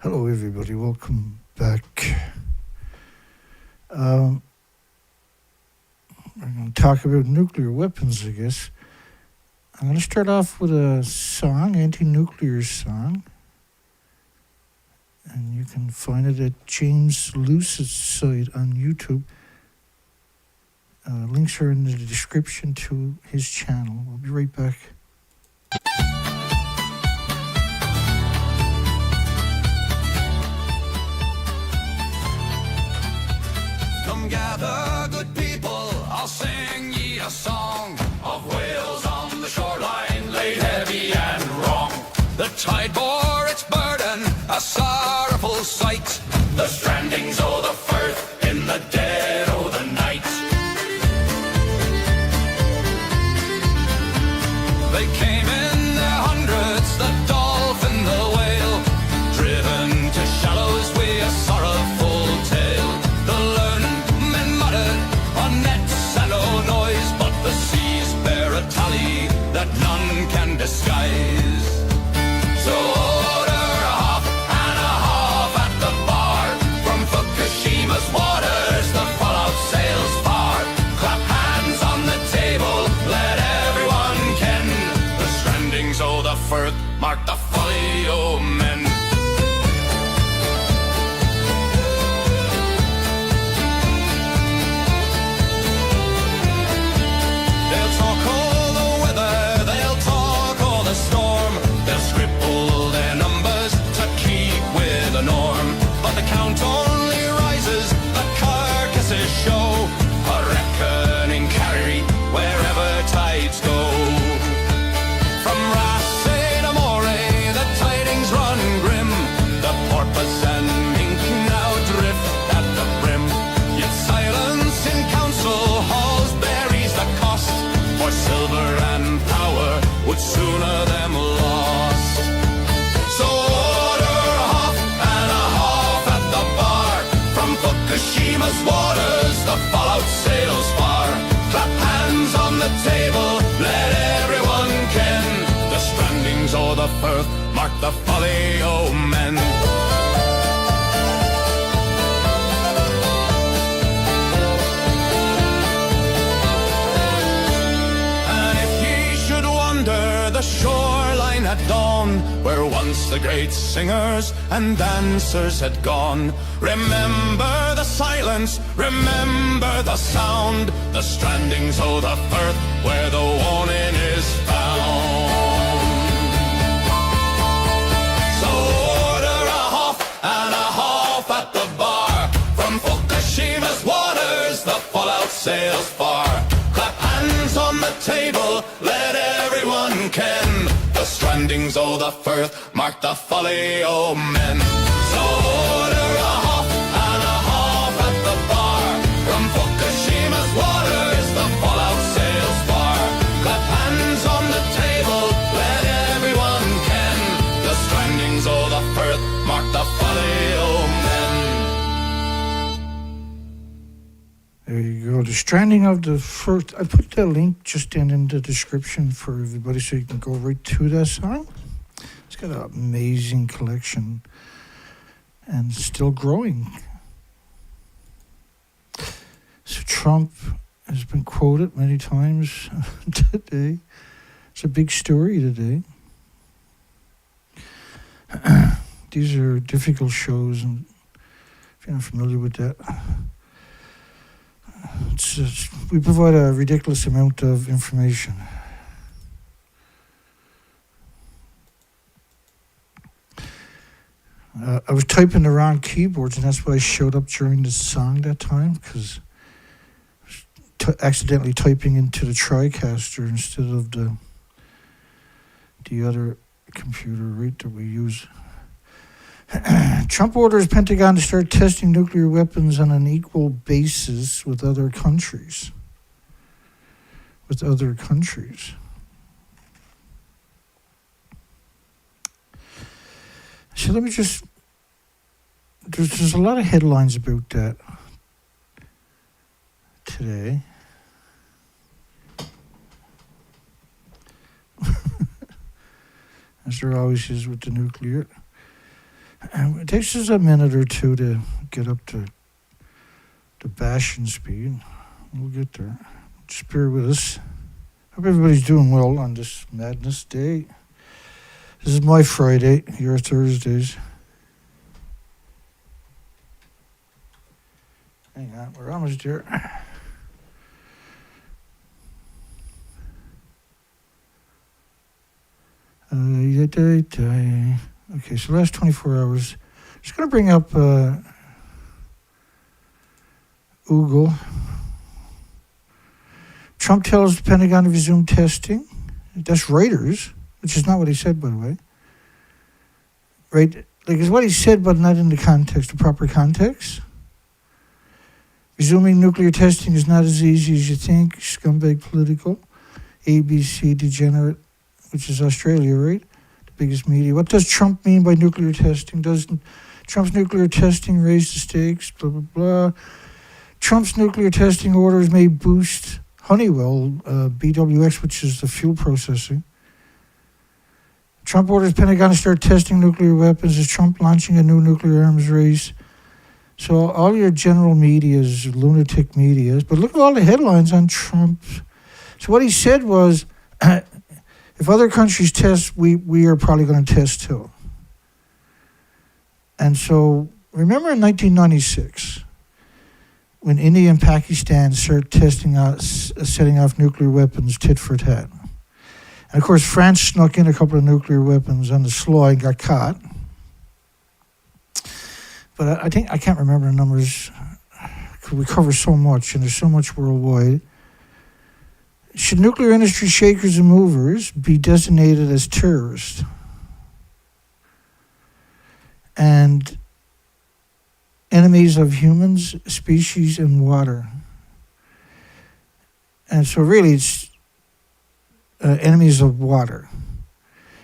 Hello, everybody. Welcome back. We're going to talk about nuclear weapons, I guess. I'm going to start off with a song, anti-nuclear song. And you can find it at James Luce's site on YouTube. Links are in the description to his channel. I'll be right back. Come gather, good people, I'll sing ye a song of whales on the shoreline, laid heavy and wrong. The tide bore its burden, a sorrowful sight. The strandings o' the firth in the dead o' the night. They came in their hundreds, the dolphin, the whale, driven to shallows with a sorrowful tale. The learned men muttered on nets and no noise, but the seas bear a tally that none can disguise. So order a half and a half at the bar. From Fukushima's waters the fallout sails far. Clap hands on the table, let everyone ken. The strandings o' the firth mark the folly o' men. They'll talk all the weather, they'll talk all the storm. They'll scribble their numbers to keep with the norm. But the count only rises, the carcasses show a reckoning carry wherever tides go. From Aomori, the tidings run grim. The porpoise and mink now drift at the brim. Yet silence in council halls buries the cost, for silver and power would sooner them lost. So order a half and a half at the bar. From Fukushima's waters the fallout sails far. Clap hands on the table, let everyone ken. The strandings o' the firth mark the folly o' men. And if ye should wander the shoreline at dawn, where once the great singers and dancers had gone, remember the silence, remember the sound. The strandings o' the firth where the warning is found. So order a half and a half at the bar. From Fukushima's waters the fallout sails far. Clap hands on the table, let everyone ken. The strandings o' the firth mark the folly o' men. So order a half and a half at the bar. From Fukushima's waters the fallout sails far. Clap hands on the table, let everyone ken. The strandings o' the firth mark the folly o' men. There you go. The Stranding of the Firth. I put the link just in the description for everybody so you can go right to that song. It's got an amazing collection and still growing. So Trump has been quoted many times today. It's a big story today. These are difficult shows, and if you're not familiar with that, we provide a ridiculous amount of information. I was typing the wrong keyboards, and that's why I showed up during the song that time, because I was accidentally typing into the TriCaster instead of the other computer, right, that we use. Trump orders Pentagon to start testing nuclear weapons on an equal basis with other countries. So let me just... There's a lot of headlines about that today. As there always is with the nuclear. It takes us a minute or two to get up to bashing speed. We'll get there. Just bear with us. Hope everybody's doing well on this Madness Day. This is my Friday, your Thursdays. Hang on, we're almost there. Okay, so last 24 hours. Just going to bring up Google. Trump tells the Pentagon to resume testing. That's Reuters, which is not what he said, by the way. Right? Like, it's what he said, but not in the context, the proper context. Resuming nuclear testing is not as easy as you think. Scumbag political. ABC degenerate, which is Australia, right? The biggest media. What does Trump mean by nuclear testing? Doesn't Trump's nuclear testing raise the stakes? Blah, blah, blah. Trump's nuclear testing orders may boost Honeywell, BWX, which is the fuel processing. Trump orders Pentagon to start testing nuclear weapons. Is Trump launching a new nuclear arms race? So all your general media is lunatic media. But look at all the headlines on Trump. So what he said was, if other countries test, we are probably going to test too. And so remember in 1996, when India and Pakistan started testing out, setting off nuclear weapons tit for tat. And of course, France snuck in a couple of nuclear weapons on the sly and got caught. But I can't remember the numbers. We cover so much, and there's so much worldwide. Should nuclear industry shakers and movers be designated as terrorists? And enemies of humans, species, and water. And so really it's enemies of water.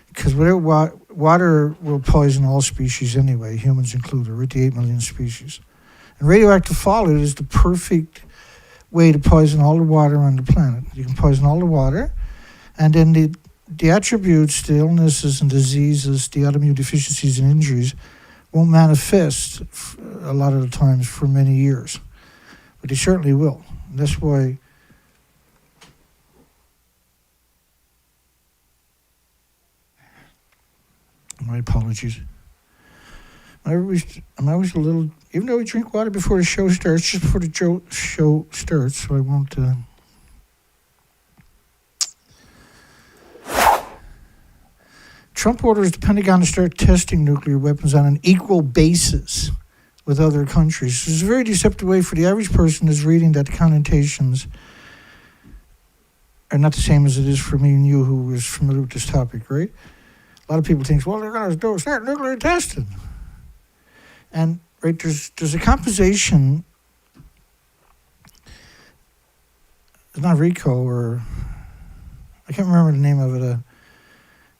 Because water will poison all species anyway, humans included, right? The 8 million species. And radioactive fallout is the perfect way to poison all the water on the planet. You can poison all the water, and then the attributes, the illnesses and diseases, the autoimmune deficiencies and injuries won't manifest a lot of the times for many years. But they certainly will. And that's why my apologies. I'm always a little, even though we drink water before the show starts, just before the show starts, so I won't. Trump orders the Pentagon to start testing nuclear weapons on an equal basis with other countries. It's a very deceptive way for the average person who's reading that the connotations are not the same as it is for me and you who is familiar with this topic, right? A lot of people think, well, they're going to start nuclear testing. And right, there's a composition, it's not RICO or, I can't remember the name of it.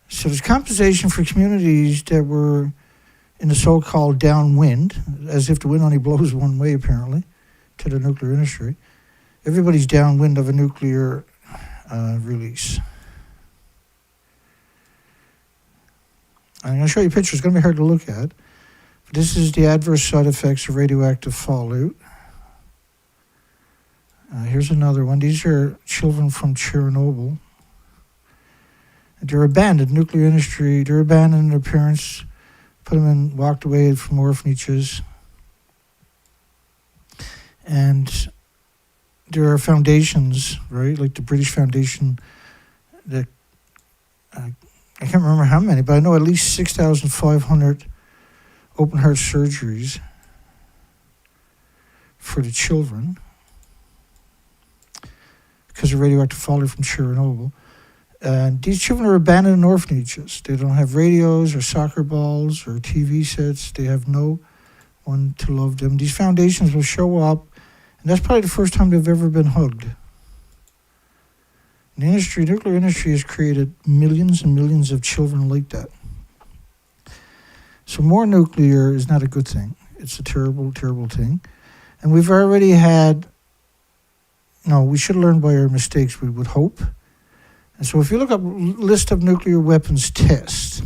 So there's compensation for communities that were in the so-called downwind, as if the wind only blows one way apparently, to the nuclear industry. Everybody's downwind of a nuclear release. I'm going to show you pictures. It's going to be hard to look at. But this is the adverse side effects of radioactive fallout. Here's another one. These are children from Chernobyl. They're abandoned, nuclear industry. They're abandoned. Their parents put them in, walked away from orphanages. And there are foundations, right? Like the British Foundation that, I can't remember how many, but I know at least 6,500 open heart surgeries for the children because of radioactive fallout from Chernobyl. And these children are abandoned in orphanages. They don't have radios or soccer balls or TV sets. They have no one to love them. These foundations will show up, and that's probably the first time they've ever been hugged. The nuclear industry has created millions and millions of children like that. So more nuclear is not a good thing. It's a terrible, terrible thing. And we've already had, we should learn by our mistakes, we would hope. And so if you look up list of nuclear weapons tests,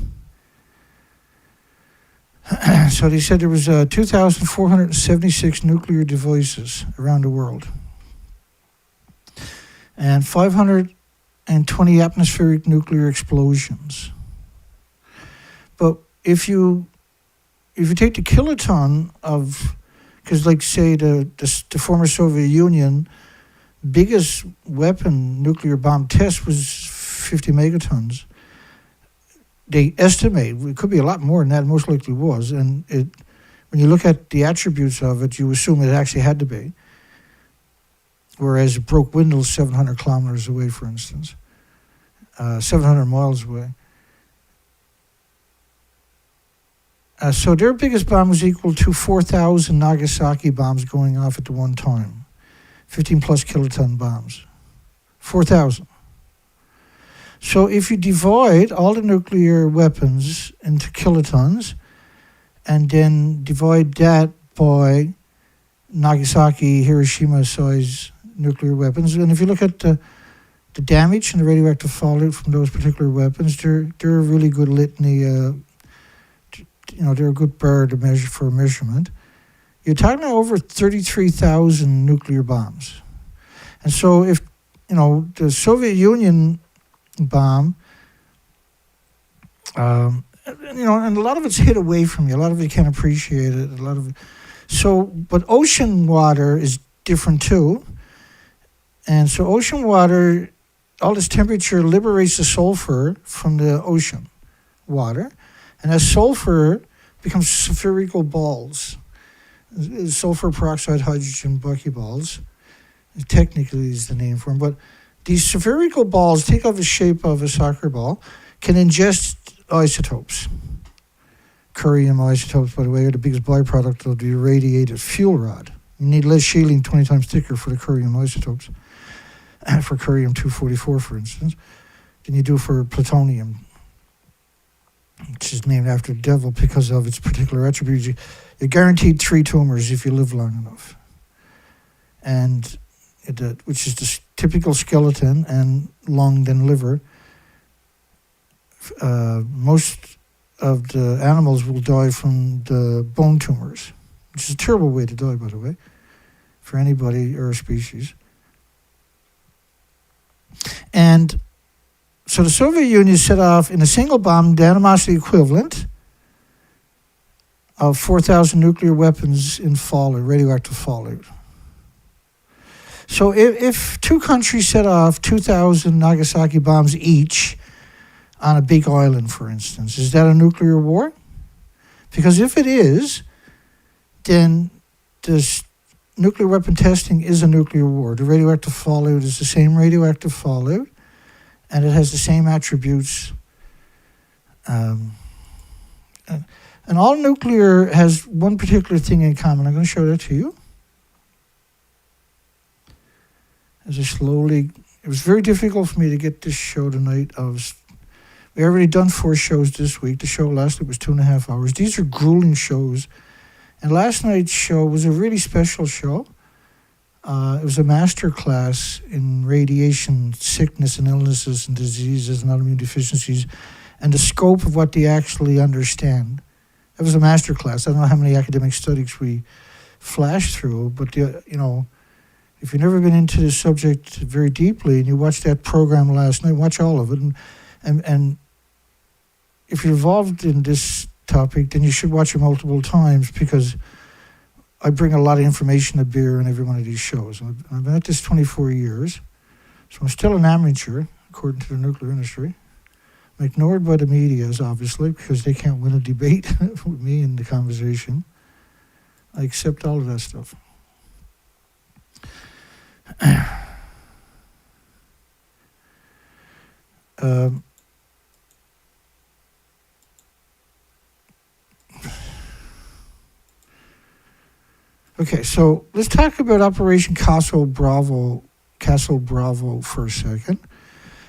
So they said there was 2,476 nuclear devices around the world, and 520 atmospheric nuclear explosions. But if you take the kiloton of, because like say the former Soviet Union biggest weapon nuclear bomb test was 50 megatons. They estimate it could be a lot more than that. It most likely was, and when you look at the attributes of it, you assume it actually had to be. Whereas it broke windows 700 kilometers away, for instance, 700 miles away. So their biggest bomb was equal to 4,000 Nagasaki bombs going off at the one time, 15 plus kiloton bombs, 4,000. So if you divide all the nuclear weapons into kilotons and then divide that by Nagasaki, Hiroshima size nuclear weapons, and if you look at the damage and the radioactive fallout from those particular weapons, they're a really good litany. They're a good bar to measure for a measurement. You're talking about over 33,000 nuclear bombs. And so if, the Soviet Union bomb, and a lot of it's hid away from you. A lot of you can't appreciate it. But ocean water is different too. And so ocean water, all this temperature liberates the sulfur from the ocean water. And as sulfur becomes spherical balls, sulfur peroxide hydrogen buckyballs, technically is the name for them, but these spherical balls take on the shape of a soccer ball, can ingest isotopes. Curium isotopes, by the way, are the biggest byproduct of the irradiated fuel rod. You need lead shielding 20 times thicker for the curium isotopes, for curium-244, for instance, than you do for plutonium, which is named after the devil because of its particular attributes. You're guaranteed 3 tumors if you live long enough, and which is the typical skeleton and lung, then liver. Most of the animals will die from the bone tumors, which is a terrible way to die, by the way, for anybody or a species. And so the Soviet Union set off in a single bomb the animosity equivalent of 4,000 nuclear weapons in fallout, radioactive fallout. So if two countries set off 2,000 Nagasaki bombs each on a big island, for instance, is that a nuclear war? Because if it is, then this nuclear weapon testing is a nuclear war. The radioactive fallout is the same radioactive fallout, and it has the same attributes. And all nuclear has one particular thing in common. I'm going to show that to you. It was very difficult for me to get this show tonight. We already done 4 shows this week. The show last week was 2.5 hours. These are grueling shows. And last night's show was a really special show. It was a master class in radiation, sickness and illnesses and diseases and autoimmune deficiencies, and the scope of what they actually understand. It was a master class. I don't know how many academic studies we flashed through, but if you've never been into this subject very deeply and you watched that program last night, watch all of it. And if you're involved in this topic, then you should watch it multiple times, because I bring a lot of information to bear in every one of these shows. I've been at this 24 years, so I'm still an amateur, according to the nuclear industry. I'm ignored by the media, obviously, because they can't win a debate with me in the conversation. I accept all of that stuff. Okay, so let's talk about Operation Castle Bravo for a second.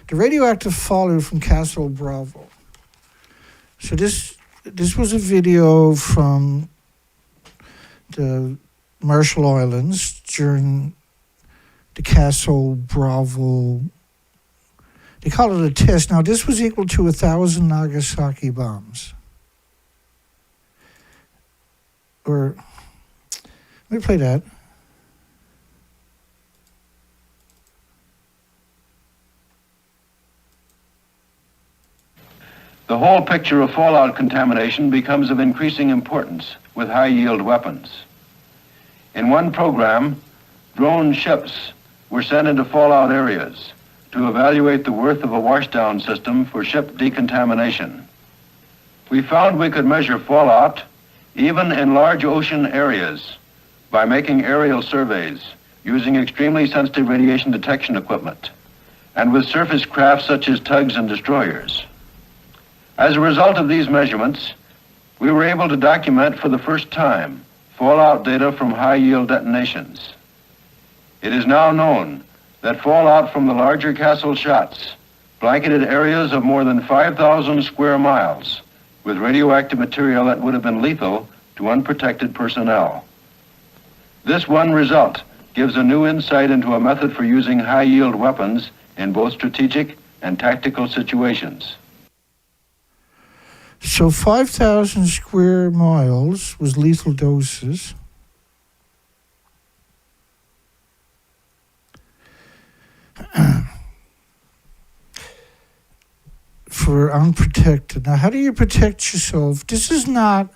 The radioactive fallout from Castle Bravo. So this was a video from the Marshall Islands during the Castle Bravo. They call it a test. Now, this was equal to 1,000 Nagasaki bombs. or let me play that. The whole picture of fallout contamination becomes of increasing importance with high-yield weapons. In one program, drone ships were sent into fallout areas to evaluate the worth of a washdown system for ship decontamination. We found we could measure fallout even in large ocean areas by making aerial surveys using extremely sensitive radiation detection equipment and with surface craft such as tugs and destroyers. As a result of these measurements, we were able to document for the first time fallout data from high-yield detonations. It is now known that fallout from the larger castle shots blanketed areas of more than 5,000 square miles with radioactive material that would have been lethal to unprotected personnel. This one result gives a new insight into a method for using high-yield weapons in both strategic and tactical situations. So 5,000 square miles was lethal doses. For unprotected. Now, how do you protect yourself? This is not,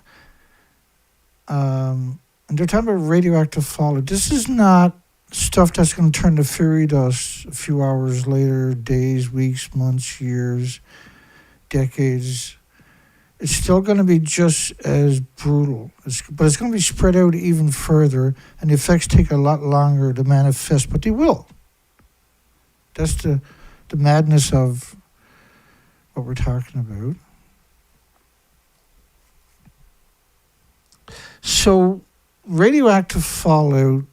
and they're talking about radioactive fallout. This is not stuff that's going to turn to fairy dust a few hours later, days, weeks, months, years, decades. It's still going to be just as brutal, but it's going to be spread out even further, and the effects take a lot longer to manifest, but they will. That's the madness of what we're talking about. So, radioactive fallout,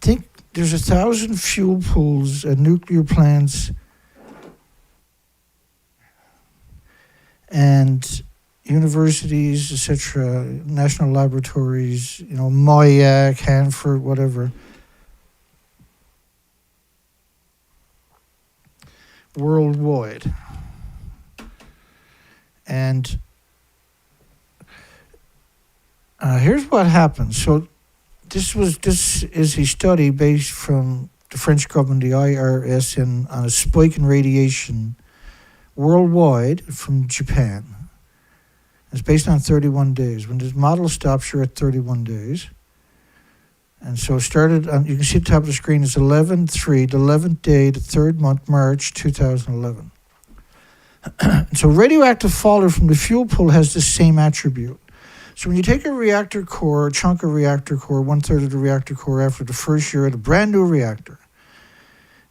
think there's 1,000 fuel pools at nuclear plants and universities, etc., national laboratories, Mayak, Hanford, whatever, worldwide. And here's what happened. So this is a study based from the French government, the IRS, on a spike in radiation worldwide from Japan. It's based on 31 days. When this model stops, you're at 31 days. And so it started on, you can see at the top of the screen, it's 11/3, the 11th day, the 3rd month, March 2011. So radioactive fallout from the fuel pool has the same attribute. So when you take a reactor core, a chunk of reactor core, 1/3 of the reactor core after the first year at a brand new reactor,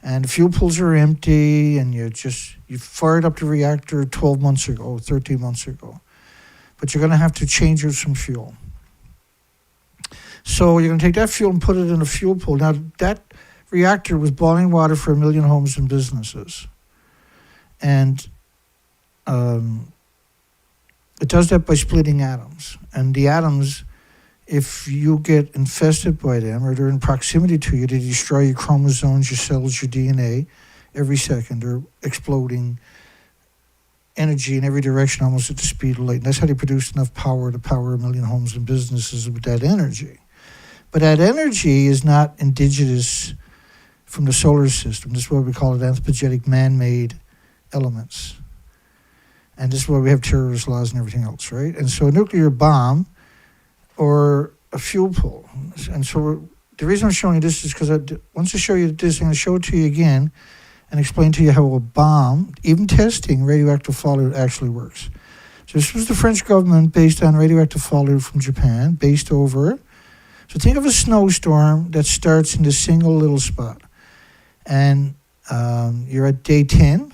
and the fuel pools are empty, and you fired up the reactor 12 months ago, 13 months ago. But you're going to have to change out some fuel. So you're going to take that fuel and put it in a fuel pool. Now, that reactor was boiling water for 1 million homes and businesses. And it does that by splitting atoms. And the atoms, if you get infested by them or they're in proximity to you, they destroy your chromosomes, your cells, your DNA every second. They're exploding energy in every direction almost at the speed of light. And that's how they produce enough power to power 1 million homes and businesses with that energy. But that energy is not indigenous from the solar system. This is what we call it anthropogenic man-made elements. And this is why we have terrorist laws and everything else, right? And so a nuclear bomb or a fuel pool. And so the reason I'm showing you this is because once I show you this, I'm going to show it to you again and explain to you how a bomb, even testing radioactive fallout, actually works. So this was the French government based on radioactive fallout from Japan, based over. So think of a snowstorm that starts in this single little spot. And you're at day 10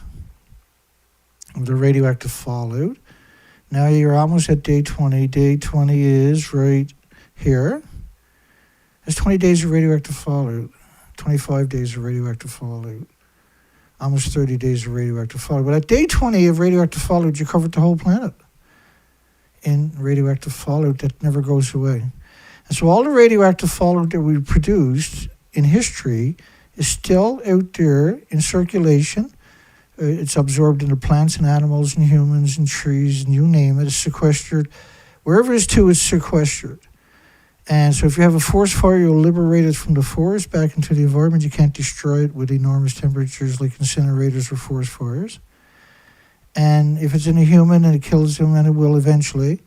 of the radioactive fallout. Now you're almost at day 20. Day 20 is right here. That's 20 days of radioactive fallout, 25 days of radioactive fallout, almost 30 days of radioactive fallout. But at day 20 of radioactive fallout, you covered the whole planet in radioactive fallout that never goes away. And so all the radioactive fallout that we produced in history is still out there in circulation. It's absorbed into plants and animals and humans and trees and you name it. It's sequestered. Wherever it's to, it's sequestered. And so if you have a forest fire, you'll liberate it from the forest back into the environment. You can't destroy it with enormous temperatures like incinerators or forest fires. And if it's in a human and it kills them, and it will eventually,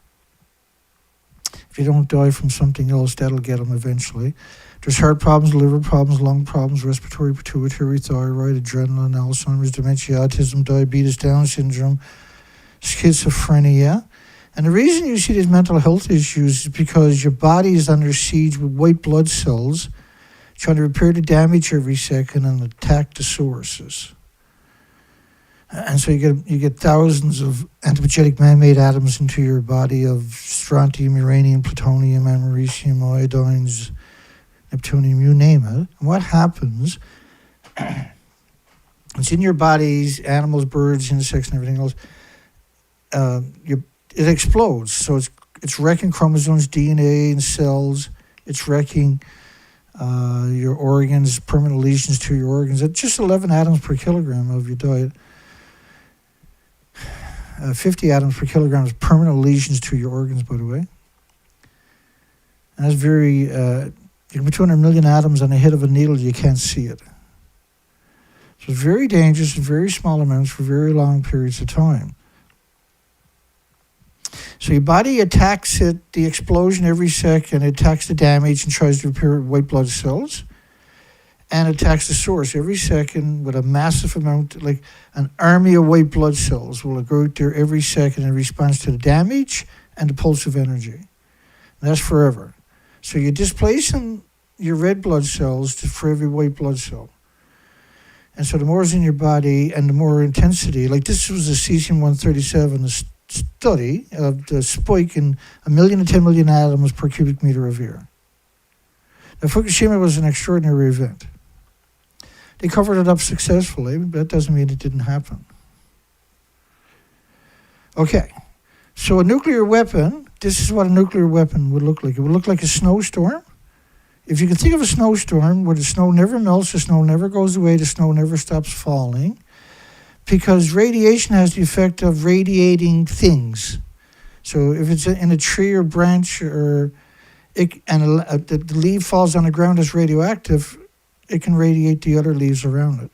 if you don't die from something else, that'll get them eventually. There's heart problems, liver problems, lung problems, respiratory, pituitary, thyroid, adrenaline, Alzheimer's, dementia, autism, diabetes, Down syndrome, schizophrenia. And the reason you see these mental health issues is because your body is under siege with white blood cells trying to repair the damage every second and attack the sources. And so you get thousands of anthropogenic man-made atoms into your body of strontium, uranium, plutonium, americium, iodines, neptunium, you name it. And what happens, it's in your bodies, animals, birds, insects, and everything else. It explodes. So it's wrecking chromosomes, DNA, and cells. It's wrecking your organs, permanent lesions to your organs. At just 11 atoms per kilogram of your diet. 50 atoms per kilogram is permanent lesions to your organs, by the way. And that's very, you can put 200 million atoms on the head of a needle, you can't see it. So it's very dangerous in very small amounts for very long periods of time. So your body attacks it, the explosion every second, it attacks the damage and tries to repair white blood cells, and attacks the source every second with a massive amount, like an army of white blood cells will go out there every second in response to the damage and the pulse of energy. And that's forever. So you're displacing your red blood cells for every white blood cell. And so the more is in your body and the more intensity, like this was a cesium-137 study of the spike in 1 million to 10 million atoms per cubic meter of air. Now, Fukushima was an extraordinary event. They covered it up successfully, but that doesn't mean it didn't happen. Okay, so a nuclear weapon, this is what a nuclear weapon would look like. It would look like a snowstorm. If you can think of a snowstorm where the snow never melts, the snow never goes away, the snow never stops falling, because radiation has the effect of radiating things. So if it's in a tree or branch the leaf falls on the ground as radioactive, it can radiate the other leaves around it.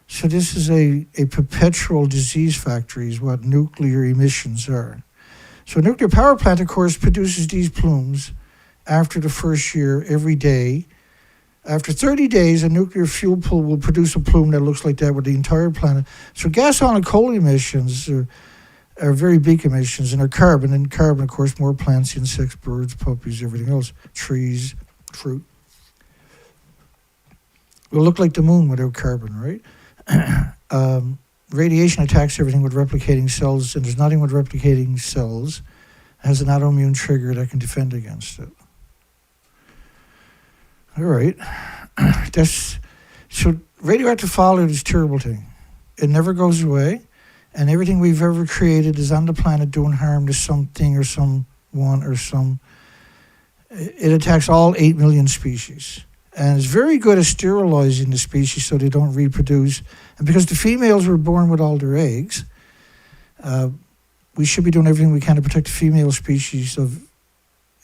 So this is a perpetual disease factory is what nuclear emissions are. So a nuclear power plant, of course, produces these plumes after the first year every day. After 30 days, a nuclear fuel pool will produce a plume that looks like that with the entire planet. So gas, oil, and coal emissions are very big emissions, and are carbon. And carbon, of course, more plants, insects, birds, puppies, everything else, trees, fruit. Will look like the moon without carbon, right? Radiation attacks everything with replicating cells, and there's nothing with replicating cells. It has an autoimmune trigger that can defend against it. All right. So radioactive fallout is a terrible thing. It never goes away, and everything we've ever created is on the planet doing harm to something or someone or some. It attacks all 8 million species. And it's very good at sterilizing the species so they don't reproduce. And because the females were born with all their eggs, we should be doing everything we can to protect the female species of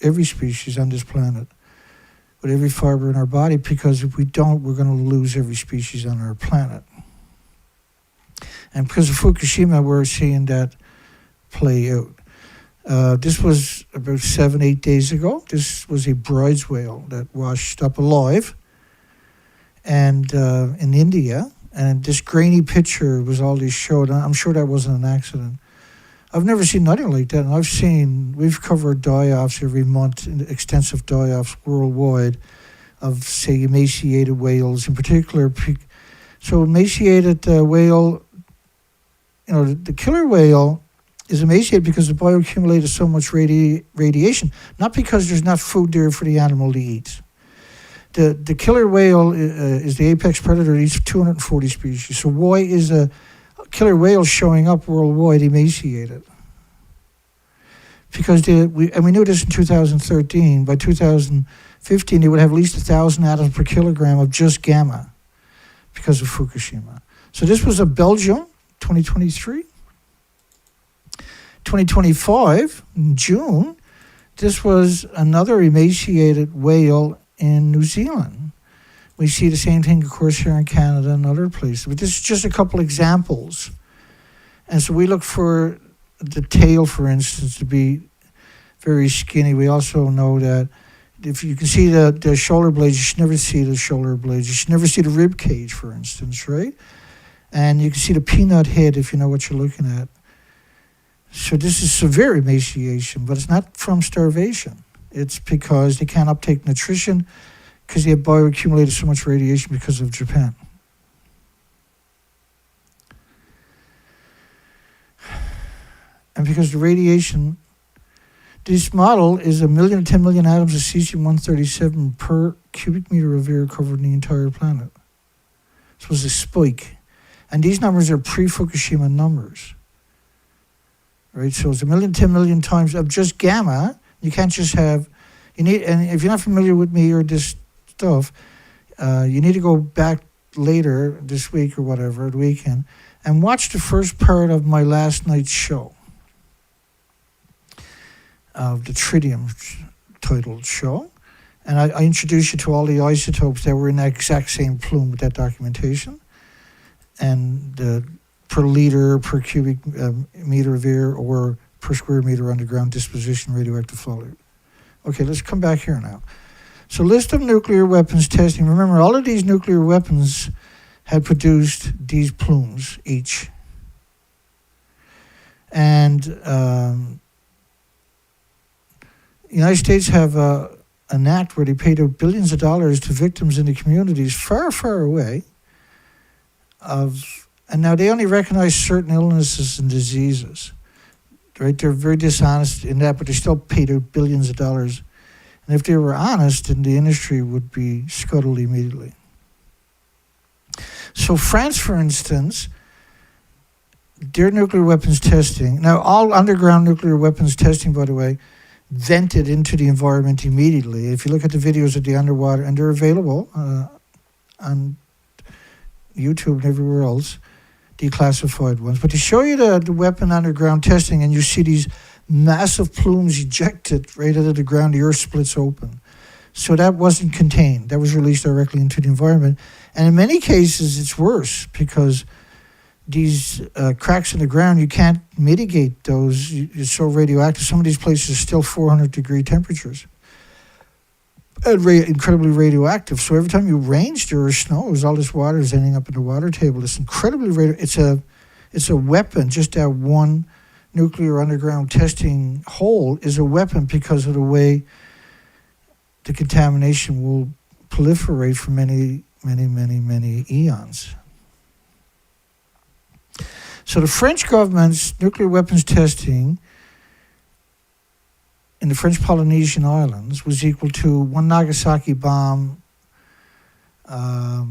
every species on this planet, with every fiber in our body, because if we don't, we're going to lose every species on our planet. And because of Fukushima, we're seeing that play out. This was about 7-8 days ago. This was a bridge whale that washed up alive and in India. And this grainy picture was all these showed. I'm sure that wasn't an accident. I've never seen nothing like that. And we've covered die-offs every month, extensive die-offs worldwide of, say, emaciated whales in particular. So emaciated whale, the killer whale is emaciated because the bioaccumulated so much radiation, not because there's not food there for the animal to eat. The killer whale is the apex predator. It eats 240 species. So why is a killer whale showing up worldwide emaciated? Because we knew this in 2013. By 2015, they would have at least 1,000 atoms per kilogram of just gamma because of Fukushima. So this was a Belgium, 2023. 2025, in June, this was another emaciated whale in New Zealand. We see the same thing, of course, here in Canada and other places. But this is just a couple examples. And so we look for the tail, for instance, to be very skinny. We also know that if you can see the shoulder blades, you should never see the shoulder blades. You should never see the rib cage, for instance, right? And you can see the peanut head if you know what you're looking at. So this is severe emaciation, but it's not from starvation. It's because they can't uptake nutrition because they have bioaccumulated so much radiation because of Japan. And because the radiation, this model is 1 million to 10 million atoms of cesium-137 per cubic meter of air covering the entire planet. This was a spike. And these numbers are pre-Fukushima numbers. Right, so it's 1 million, 10 million times of just gamma. You can't just have, you need, and if you're not familiar with me or this stuff, you need to go back later this week or whatever, the weekend, and watch the first part of my last night's show, of the tritium titled show. And I introduced you to all the isotopes that were in that exact same plume with that documentation. And the per liter, per cubic meter of air, or per square meter underground disposition radioactive fallout. Okay, let's come back here now. So list of nuclear weapons testing. Remember, all of these nuclear weapons had produced these plumes each. And the United States have an act where they paid out billions of dollars to victims in the communities far, far away and now they only recognize certain illnesses and diseases, right? They're very dishonest in that, but they still paid out billions of dollars. And if they were honest, then the industry would be scuttled immediately. So France, for instance, their nuclear weapons testing, now all underground nuclear weapons testing, by the way, vented into the environment immediately. If you look at the videos of the underwater, and they're available on YouTube and everywhere else, declassified ones. But to show you the weapon underground testing, and you see these massive plumes ejected right out of the ground, the earth splits open. So that wasn't contained. That was released directly into the environment. And in many cases, it's worse because these cracks in the ground, you can't mitigate those. It's so radioactive. Some of these places are still 400-degree temperatures. And incredibly radioactive. So every time you rain or snows, all this water is ending up in the water table. It's incredibly radioactive. It's a weapon. Just that one nuclear underground testing hole is a weapon because of the way the contamination will proliferate for many, many, many, many eons. So the French government's nuclear weapons testing in the French Polynesian Islands was equal to one Nagasaki bomb a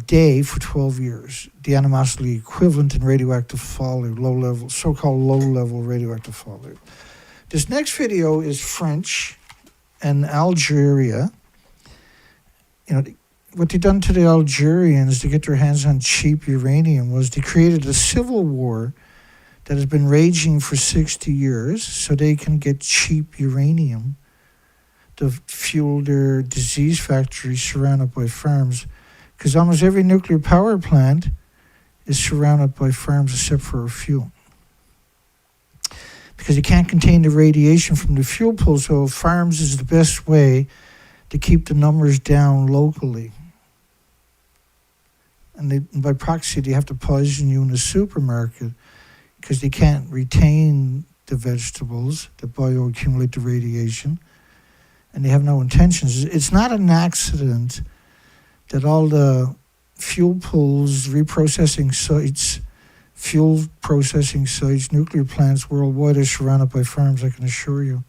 day for 12 years. The animosity equivalent in radioactive fallout, low-level, so-called low-level radioactive fallout. This next video is French and Algeria. You know, what they done to the Algerians to get their hands on cheap uranium was they created a civil war that has been raging for 60 years so they can get cheap uranium to fuel their disease factories surrounded by farms. Because almost every nuclear power plant is surrounded by farms except for a few. Because you can't contain the radiation from the fuel pool, so farms is the best way to keep the numbers down locally. And by proxy, they have to poison you in the supermarket because they can't retain the vegetables that bioaccumulate the radiation, and they have no intentions. It's not an accident that all the fuel pools, reprocessing sites, fuel processing sites, nuclear plants worldwide are surrounded by farms, I can assure you.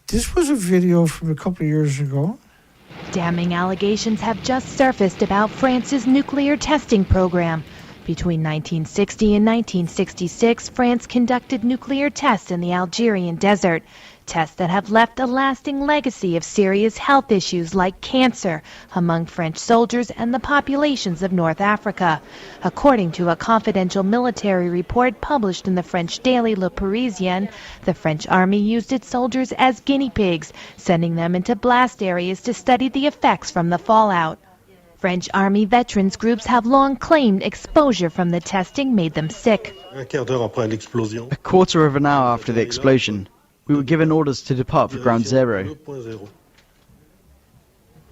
This was a video from a couple of years ago. Damning allegations have just surfaced about France's nuclear testing program. Between 1960 and 1966, France conducted nuclear tests in the Algerian desert. tests that have left a lasting legacy of serious health issues like cancer among French soldiers and the populations of North Africa, according to a confidential military report published in the French daily Le Parisien. The French army used its soldiers as guinea pigs, sending them into blast areas to study the effects from the fallout. French Army veterans groups have long claimed exposure from the testing made them sick. A quarter of an hour after the explosion, we were given orders to depart for Ground Zero.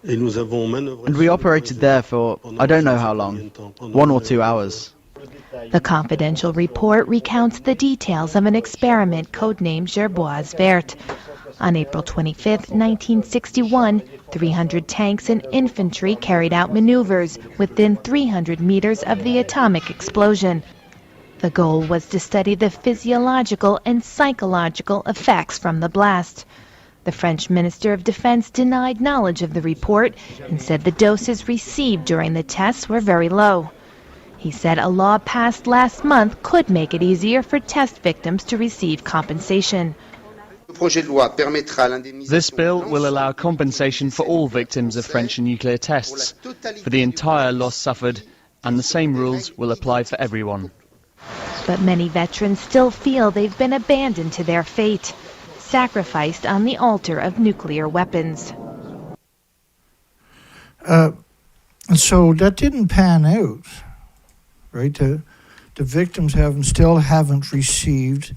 And we operated there for, I don't know how long, 1 or 2 hours. The confidential report recounts the details of an experiment codenamed Gerboise Verte. On April 25, 1961, 300 tanks and infantry carried out maneuvers within 300 meters of the atomic explosion. The goal was to study the physiological and psychological effects from the blast. The French Minister of Defense denied knowledge of the report and said the doses received during the tests were very low. He said a law passed last month could make it easier for test victims to receive compensation. This bill will allow compensation for all victims of French nuclear tests, for the entire loss suffered, and the same rules will apply for everyone. But many veterans still feel they've been abandoned to their fate, sacrificed on the altar of nuclear weapons. And so that didn't pan out, right? The victims still haven't received.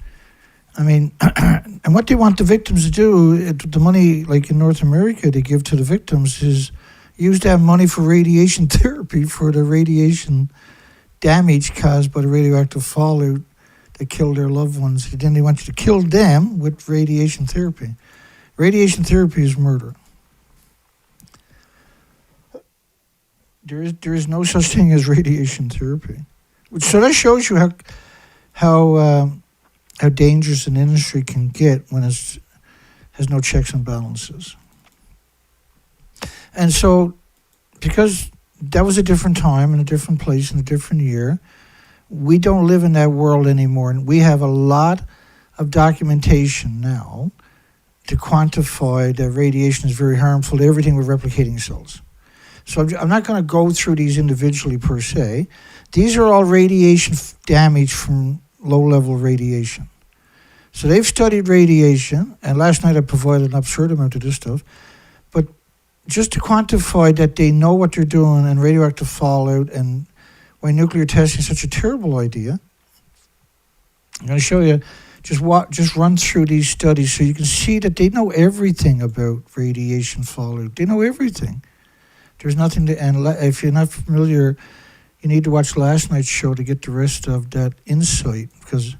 I mean, and what they want the victims to do, the money, like in North America, they give to the victims is use that money for radiation therapy for the radiation damage caused by the radioactive fallout that killed their loved ones. Then they want you to kill them with radiation therapy. Radiation therapy is murder. There is no such thing as radiation therapy. So that shows you how dangerous an industry can get when it has no checks and balances. And so, because that was a different time and a different place and a different year, we don't live in that world anymore. And we have a lot of documentation now to quantify that radiation is very harmful to everything with replicating cells. So I'm not going to go through these individually per se. These are all radiation damage from low-level radiation. So they've studied radiation, and last night I provided an absurd amount of this stuff, but just to quantify that they know what they're doing and radioactive fallout and why nuclear testing is such a terrible idea, I'm going to show you, just run through these studies so you can see that they know everything about radiation fallout. They know everything. There's nothing to, and if you're not familiar, you need to watch last night's show to get the rest of that insight, because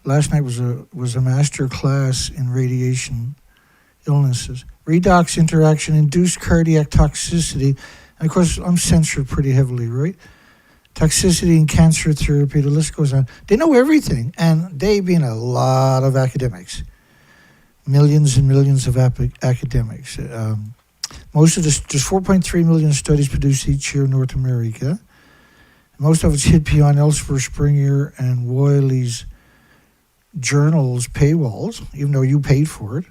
last night was a master class in radiation illnesses. Redox interaction, induced cardiac toxicity, and of course I'm censored pretty heavily, right? Toxicity in cancer therapy, the list goes on. They know everything, and they being a lot of academics, millions and millions of academics. Most of this, there's 4.3 million studies produced each year in North America. Most of it's hid behind Elsevier, Springer, and Wiley's journals' paywalls, even though you paid for it.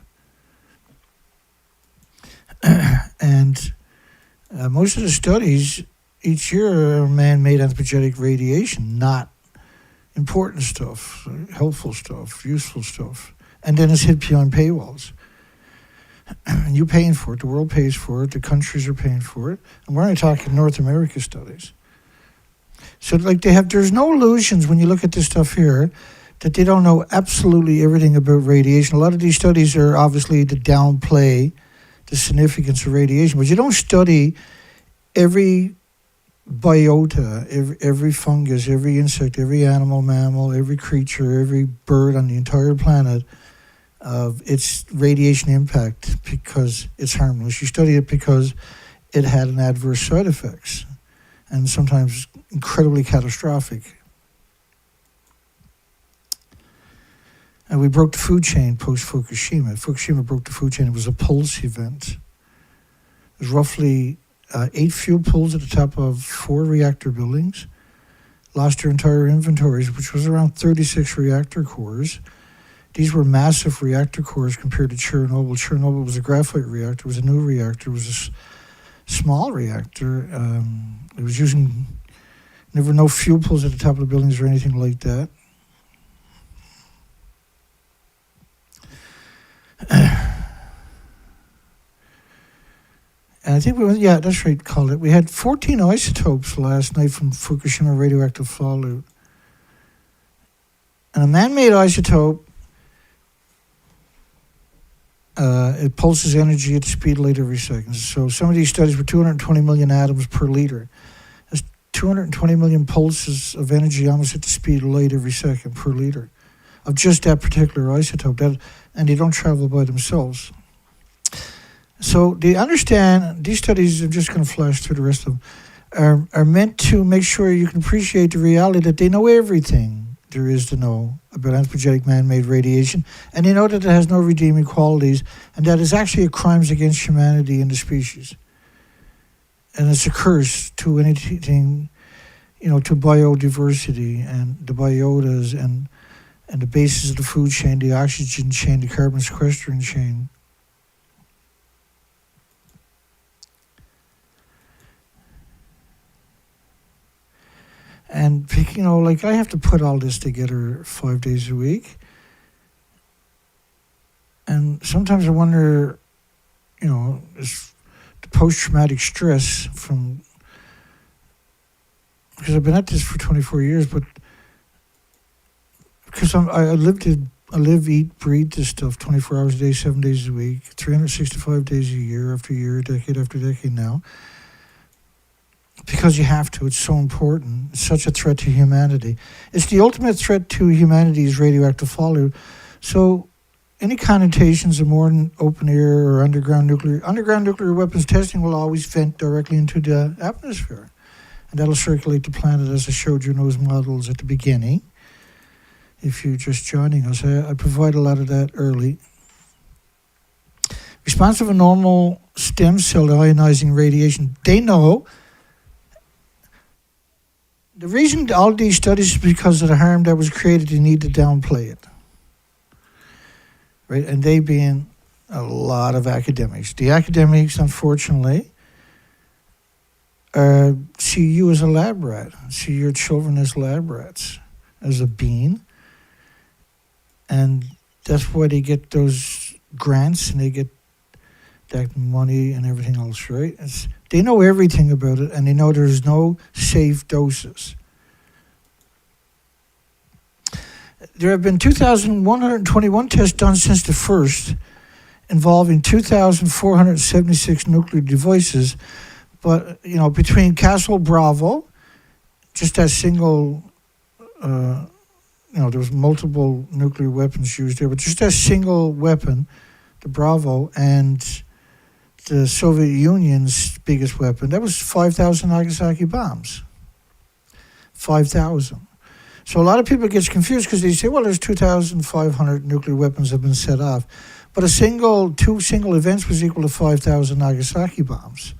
And most of the studies each year are man-made anthropogenic radiation, not important stuff, helpful stuff, useful stuff. And then it's hid behind paywalls. And you're paying for it, the world pays for it, the countries are paying for it. And we're only talking North America studies. So like there's no illusions when you look at this stuff here that they don't know absolutely everything about radiation. A lot of these studies are obviously to downplay the significance of radiation, but you don't study every biota, every fungus, every insect, every animal, mammal, every creature, every bird on the entire planet of its radiation impact because it's harmless. You study it because it had an adverse side effects, and sometimes incredibly catastrophic. And we broke the food chain post-Fukushima. Fukushima broke the food chain. It was a pulse event. It was roughly 8 fuel pools at the top of 4 reactor buildings. Lost their entire inventories, which was around 36 reactor cores. these were massive reactor cores compared to Chernobyl. Chernobyl was a graphite reactor. It was a new reactor. It was a small reactor. It was using, there were no fuel pools at the top of the buildings or anything like that. And I think yeah, that's right, called it. We had 14 isotopes last night from Fukushima radioactive fallout. And a man-made isotope, it pulses energy at the speed of light every second. So some of these studies were 220 million atoms per liter. That's 220 million pulses of energy almost at the speed of light every second per liter of just that particular isotope. And they don't travel by themselves. So they understand, these studies, I'm just going to flash through the rest of them, are meant to make sure you can appreciate the reality that they know everything there is to know about anthropogenic man-made radiation, and they know that it has no redeeming qualities, and that it's actually a crime against humanity and the species. And it's a curse to anything, to biodiversity and the biotas and the basis of the food chain, the oxygen chain, the carbon sequestering chain. And, I have to put all this together 5 days a week. And sometimes I wonder, is the post-traumatic stress from, because I've been at this for 24 years, but because I live, eat, breathe this stuff 24 hours a day, 7 days a week, 365 days a year after year, decade after decade now. Because you have to, it's so important. It's such a threat to humanity. It's the ultimate threat to humanity's radioactive fallout. So any connotations of more than open air or underground nuclear weapons testing will always vent directly into the atmosphere. And that'll circulate the planet, as I showed you in those models at the beginning. If you're just joining us, I provide a lot of that early. Responsive and normal stem cell ionizing radiation, they know. The reason all these studies is because of the harm that was created. You need to downplay it, right? And they being a lot of academics. The academics, unfortunately, see you as a lab rat, see your children as lab rats, as a bean, and that's why they get those grants and they get that money and everything else, right? They know everything about it, and they know there's no safe doses. There have been 2,121 tests done since the first, involving 2,476 nuclear devices. But, between Castle Bravo, just that single, there was multiple nuclear weapons used there, but just that single weapon, the Bravo, and the Soviet Union's biggest weapon, that was 5,000 Nagasaki bombs. 5,000. So a lot of people get confused because they say, well, there's 2,500 nuclear weapons have been set off. But two single events was equal to 5,000 Nagasaki bombs.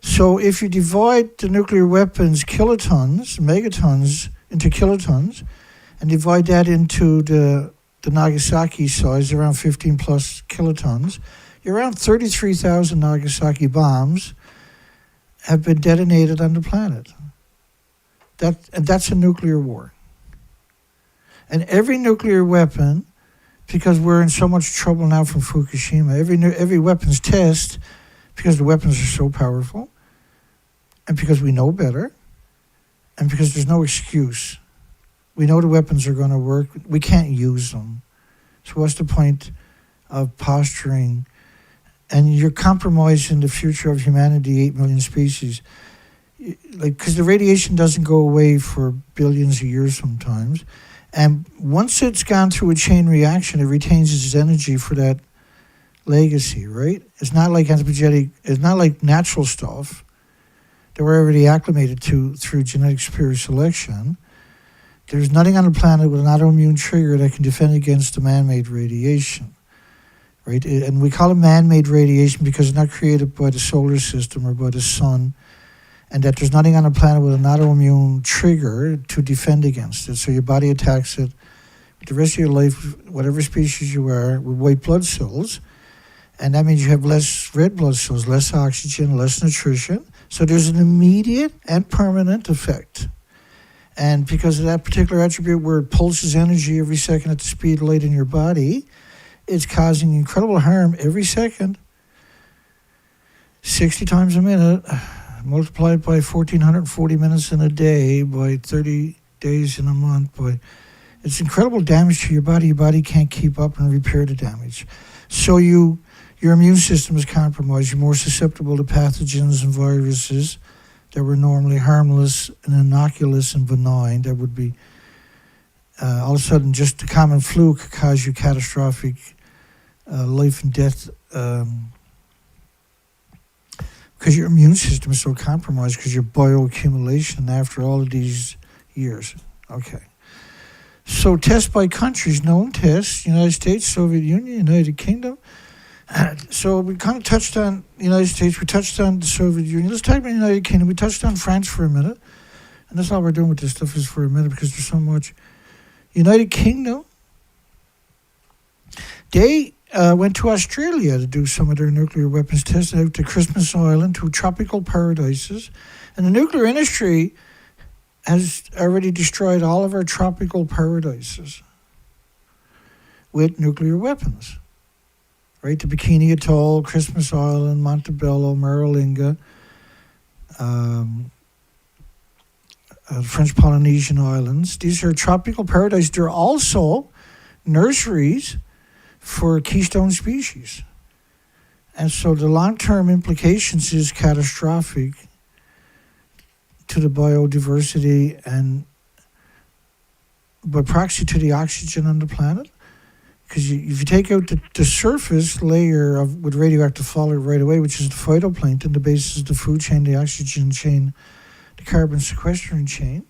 So if you divide the nuclear weapons kilotons, megatons, into kilotons, and divide that into the Nagasaki size, around 15 plus kilotons, around 33,000 Nagasaki bombs have been detonated on the planet. That's a nuclear war. And every nuclear weapon, because we're in so much trouble now from Fukushima, every weapons test, because the weapons are so powerful, and because we know better, and because there's no excuse. We know the weapons are going to work. We can't use them. So what's the point of posturing? And you're compromising the future of humanity, 8 million species. Because the radiation doesn't go away for billions of years sometimes. And once it's gone through a chain reaction, it retains its energy for that legacy, right? It's not like anthropogenic, it's not like natural stuff that we're already acclimated to through genetic superior selection. There's nothing on the planet with an autoimmune trigger that can defend against the man-made radiation. Right? And we call it man-made radiation because it's not created by the solar system or by the sun, and that there's nothing on the planet with an autoimmune trigger to defend against it. So your body attacks it the rest of your life, whatever species you are, with white blood cells. And that means you have less red blood cells, less oxygen, less nutrition. So there's an immediate and permanent effect. And because of that particular attribute where it pulses energy every second at the speed of light in your body, it's causing incredible harm every second, 60 times a minute, multiplied by 1,440 minutes in a day, by 30 days in a month. It's incredible damage to your body. Your body can't keep up and repair the damage. So your immune system is compromised. You're more susceptible to pathogens and viruses that were normally harmless and innocuous and benign. That would be, all of a sudden, just the common flu could cause you catastrophic life and death because your immune system is so compromised because your bioaccumulation after all of these years. Okay. So tests by countries, known tests, United States, Soviet Union, United Kingdom. So we kind of touched on the United States, we touched on the Soviet Union. Let's talk about the United Kingdom. We touched on France for a minute. And that's all we're doing with this stuff is for a minute because there's so much. United Kingdom, they went to Australia to do some of their nuclear weapons tests out to Christmas Island, to tropical paradises. And the nuclear industry has already destroyed all of our tropical paradises with nuclear weapons. Right, the Bikini Atoll, Christmas Island, Montebello, Maralinga, French Polynesian Islands. These are tropical paradises. They're also nurseries for keystone species. And so the long-term implications is catastrophic to the biodiversity and by proxy to the oxygen on the planet. Because if you take out the surface layer with radioactive fallout right away, which is the phytoplankton, the basis of the food chain, the oxygen chain, the carbon sequestering chain.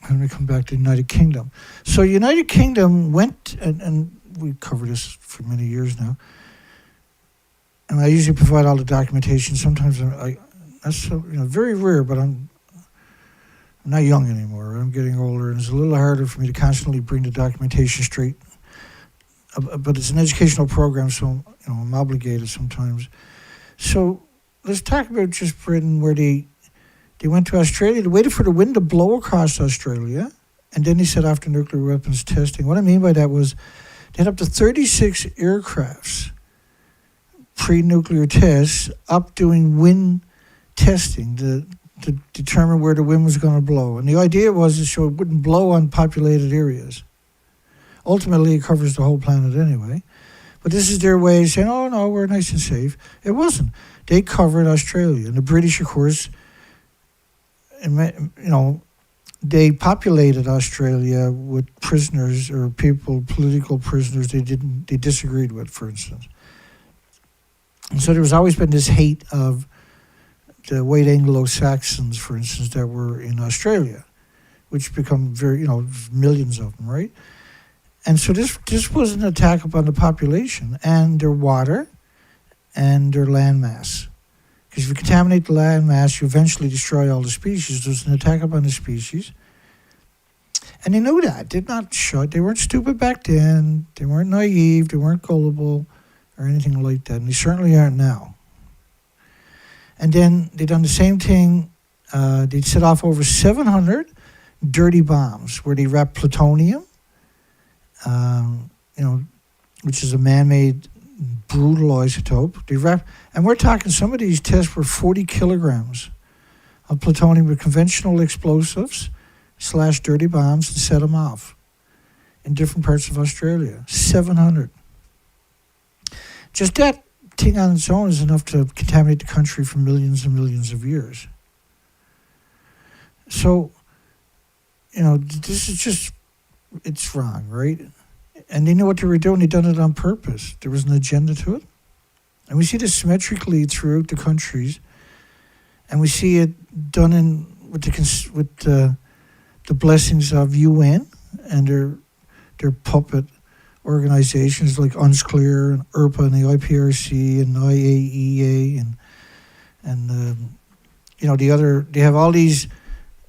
Let me come back to the United Kingdom. So United Kingdom went, and we covered this for many years now, and I usually provide all the documentation. Sometimes that's very rare, but I'm not young anymore. I'm getting older, and it's a little harder for me to constantly bring the documentation straight. But it's an educational program, so I'm obligated sometimes. So let's talk about just Britain, where they went to Australia. They waited for the wind to blow across Australia, and then they set off to nuclear weapons testing. What I mean by that was they had up to 36 aircrafts, pre-nuclear tests, up doing wind testing to determine where the wind was going to blow. And the idea was to show it wouldn't blow on populated areas. Ultimately, it covers the whole planet anyway. But this is their way of saying, oh, no, we're nice and safe. It wasn't. They covered Australia. And the British, of course, they populated Australia with prisoners or people, political prisoners they disagreed with, for instance. And so there was always been this hate of the white Anglo-Saxons, for instance, that were in Australia, which become millions of them, right? And so this was an attack upon the population and their water and their land mass. Because if you contaminate the land mass, you eventually destroy all the species. There's an attack upon the species. And they knew that. They're not shut. They weren't stupid back then. They weren't naive. They weren't gullible or anything like that. And they certainly aren't now. And then they done the same thing. They'd set off over 700 dirty bombs where they wrapped plutonium, which is a man-made brutal isotope. And we're talking, some of these tests were 40 kilograms of plutonium with conventional explosives / dirty bombs to set them off in different parts of Australia. 700. Just that thing on its own is enough to contaminate the country for millions and millions of years. So, this is just, it's wrong, right? And they knew what they were doing. They'd done it on purpose. There was an agenda to it. And we see this symmetrically throughout the countries. And we see it done with the blessings of UN and their puppet organizations like UNSCLEAR and IRPA and the IPRC and IAEA and the other. They have all these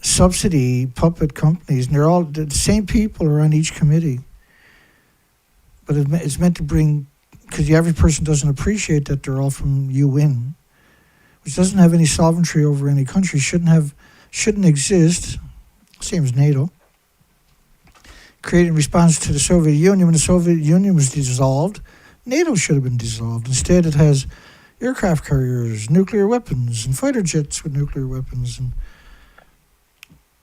subsidy puppet companies, and they're all the same people are on each committee. But it's meant to bring, because the average person doesn't appreciate that they're all from UN, which doesn't have any sovereignty over any country, shouldn't exist, same as NATO. Created in response to the Soviet Union. When the Soviet Union was dissolved, NATO should have been dissolved. Instead, it has aircraft carriers, nuclear weapons, and fighter jets with nuclear weapons, and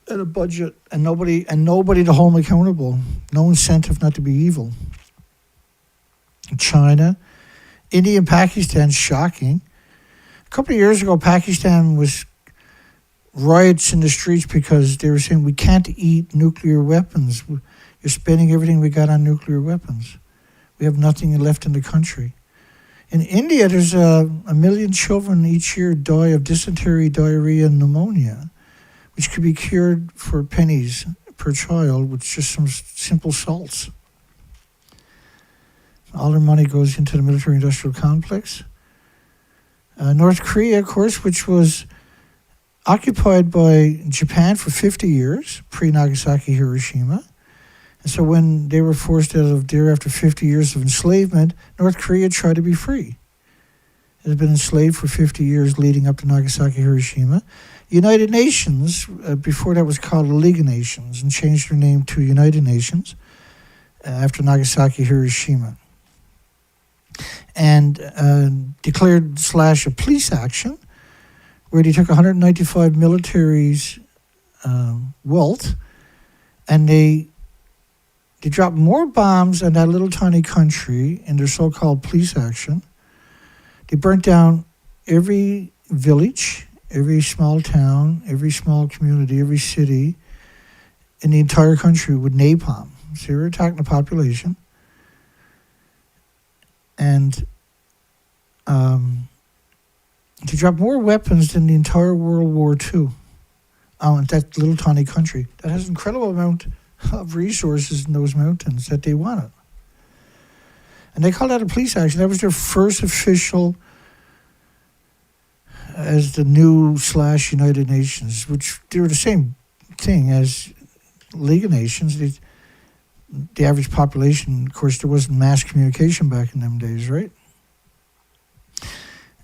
a budget, and nobody to hold them accountable. No incentive not to be evil. China, India, and Pakistan, shocking. A couple of years ago, Pakistan was riots in the streets because they were saying we can't eat nuclear weapons. You're spending everything we got on nuclear weapons. We have nothing left in the country. In India, there's a million children each year die of dysentery, diarrhea, and pneumonia, which could be cured for pennies per child with just some simple salts. All their money goes into the military-industrial complex. North Korea, of course, which was occupied by Japan for 50 years, pre-Nagasaki, Hiroshima. And so when they were forced out of there after 50 years of enslavement, North Korea tried to be free. It had been enslaved for 50 years leading up to Nagasaki, Hiroshima. United Nations, before that was called the League of Nations, and changed their name to United Nations after Nagasaki, Hiroshima. And declared / a police action where they took 195 militaries' wealth, and they dropped more bombs on that little tiny country in their so-called police action. They burnt down every village, every small town, every small community, every city in the entire country with napalm. So they were attacking the population. And they dropped more weapons than the entire World War II on that little tiny country. That has an incredible amount of resources in those mountains that they wanted. And they called that a police action. That was their first official as the new / United Nations, which they were the same thing as League of Nations. The average population, of course, there wasn't mass communication back in them days, right?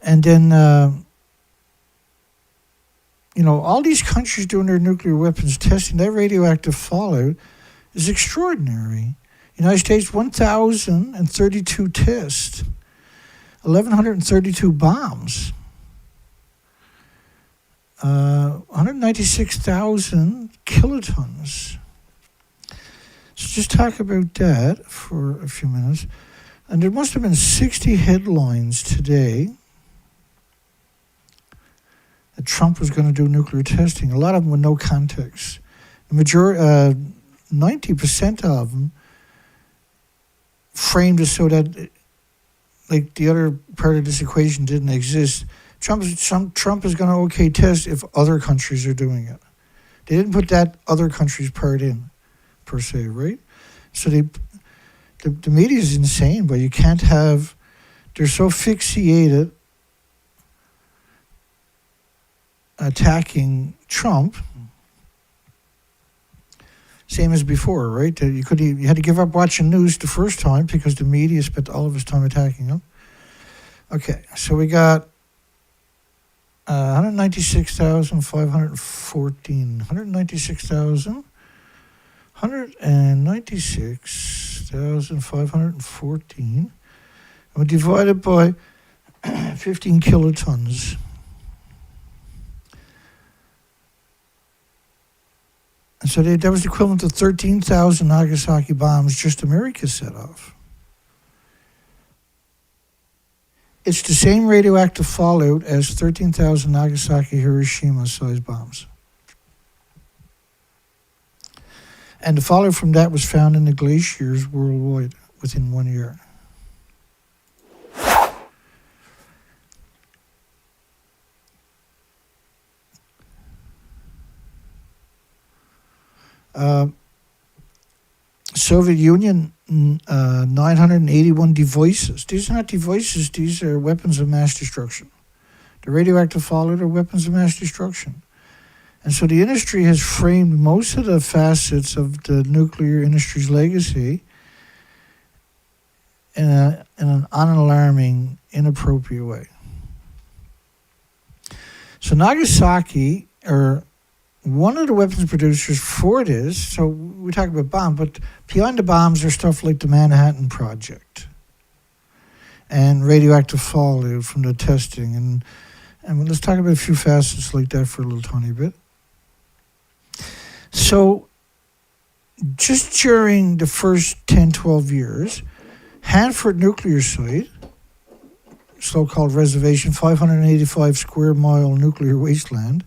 And then, all these countries doing their nuclear weapons testing, that radioactive fallout is extraordinary. United States, 1,032 tests, 1,132 bombs, 196,000 kilotons. So just talk about that for a few minutes. And there must have been 60 headlines today that Trump was going to do nuclear testing. A lot of them with no context. The majority, 90% of them framed it so that, like, the other part of this equation didn't exist. Trump is going to okay test if other countries are doing it. They didn't put that other country's part in, per se, right? So the media is insane, but you can't have, they're so fixated attacking Trump, same as before, right? You had to give up watching news the first time because the media spent all of its time attacking him. Okay, so we got 196,514. 196,514. And we divided by 15 kilotons. And so that was equivalent to 13,000 Nagasaki bombs just America set off. It's the same radioactive fallout as 13,000 Nagasaki, Hiroshima-sized bombs. And the fallout from that was found in the glaciers worldwide within 1 year. Soviet Union, 981 devices. These are not devices, these are weapons of mass destruction. The radioactive fallout are weapons of mass destruction. And so the industry has framed most of the facets of the nuclear industry's legacy in an unalarming, inappropriate way. So Nagasaki, or one of the weapons producers for this, so we talk about bombs, but behind the bombs are stuff like the Manhattan Project and radioactive fallout from the testing. And let's talk about a few facets like that for a little tiny bit. So just during the first 10, 12 years, Hanford Nuclear Site, so-called reservation, 585 square mile nuclear wasteland,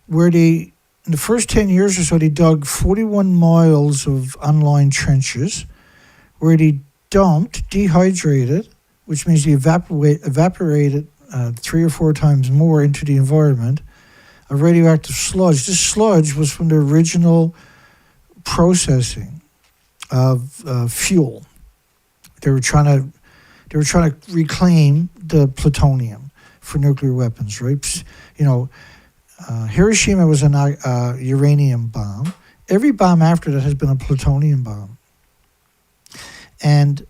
where in the first 10 years or so, they dug 41 miles of unlined trenches, where they dumped, dehydrated, which means they evaporated 3 or 4 times more into the environment, of radioactive sludge. This sludge was from the original processing of fuel. They were trying to reclaim the plutonium for nuclear weapons, right? You know, Hiroshima was a uranium bomb. Every bomb after that has been a plutonium bomb. And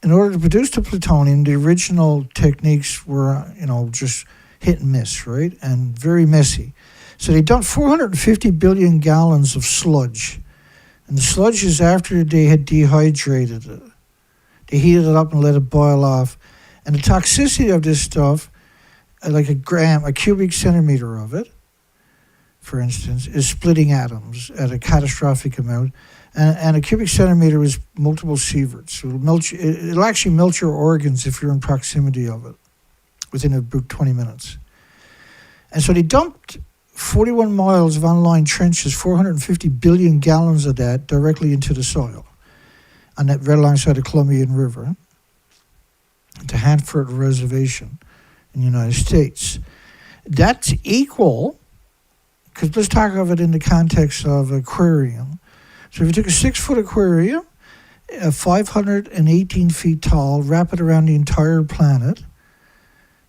in order to produce the plutonium, the original techniques were, just hit and miss, right? And very messy. So they dumped 450 billion gallons of sludge. And the sludge is after they had dehydrated it. They heated it up and let it boil off. And the toxicity of this stuff, like a cubic centimeter of it, for instance, is splitting atoms at a catastrophic amount. And a cubic centimeter is multiple sieverts. So it'll actually melt your organs if you're in proximity of it within about 20 minutes. And so they dumped 41 miles of unlined trenches, 450 billion gallons of that directly into the soil on that right alongside the Columbian River to Hanford Reservation in the United States. That's equal, because let's talk of it in the context of aquarium. So if you took a 6-foot aquarium, 518 feet tall, wrap it around the entire planet,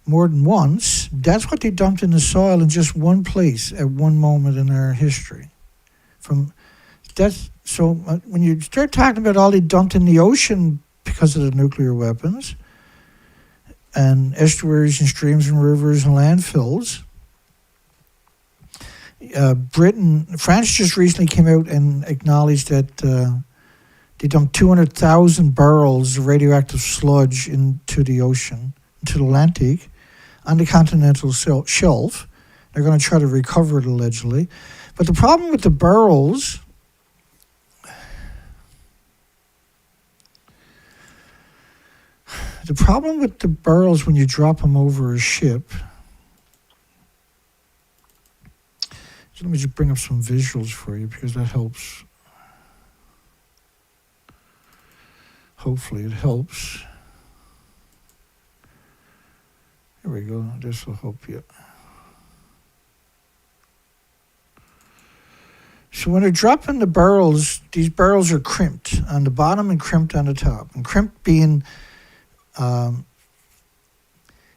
more than once, that's what they dumped in the soil in just one place at one moment in their history. So when you start talking about all they dumped in the ocean because of the nuclear weapons, and estuaries and streams and rivers and landfills, France just recently came out and acknowledged that they dumped 200,000 barrels of radioactive sludge into the ocean, into the Atlantic, on the continental shelf. They're going to try to recover it allegedly. But the problem with the barrels, when you drop them over a ship, so let me just bring up some visuals for you because that helps. Hopefully it helps. Here we go. This will help you. So when they're dropping the barrels, these barrels are crimped on the bottom and crimped on the top. And crimped being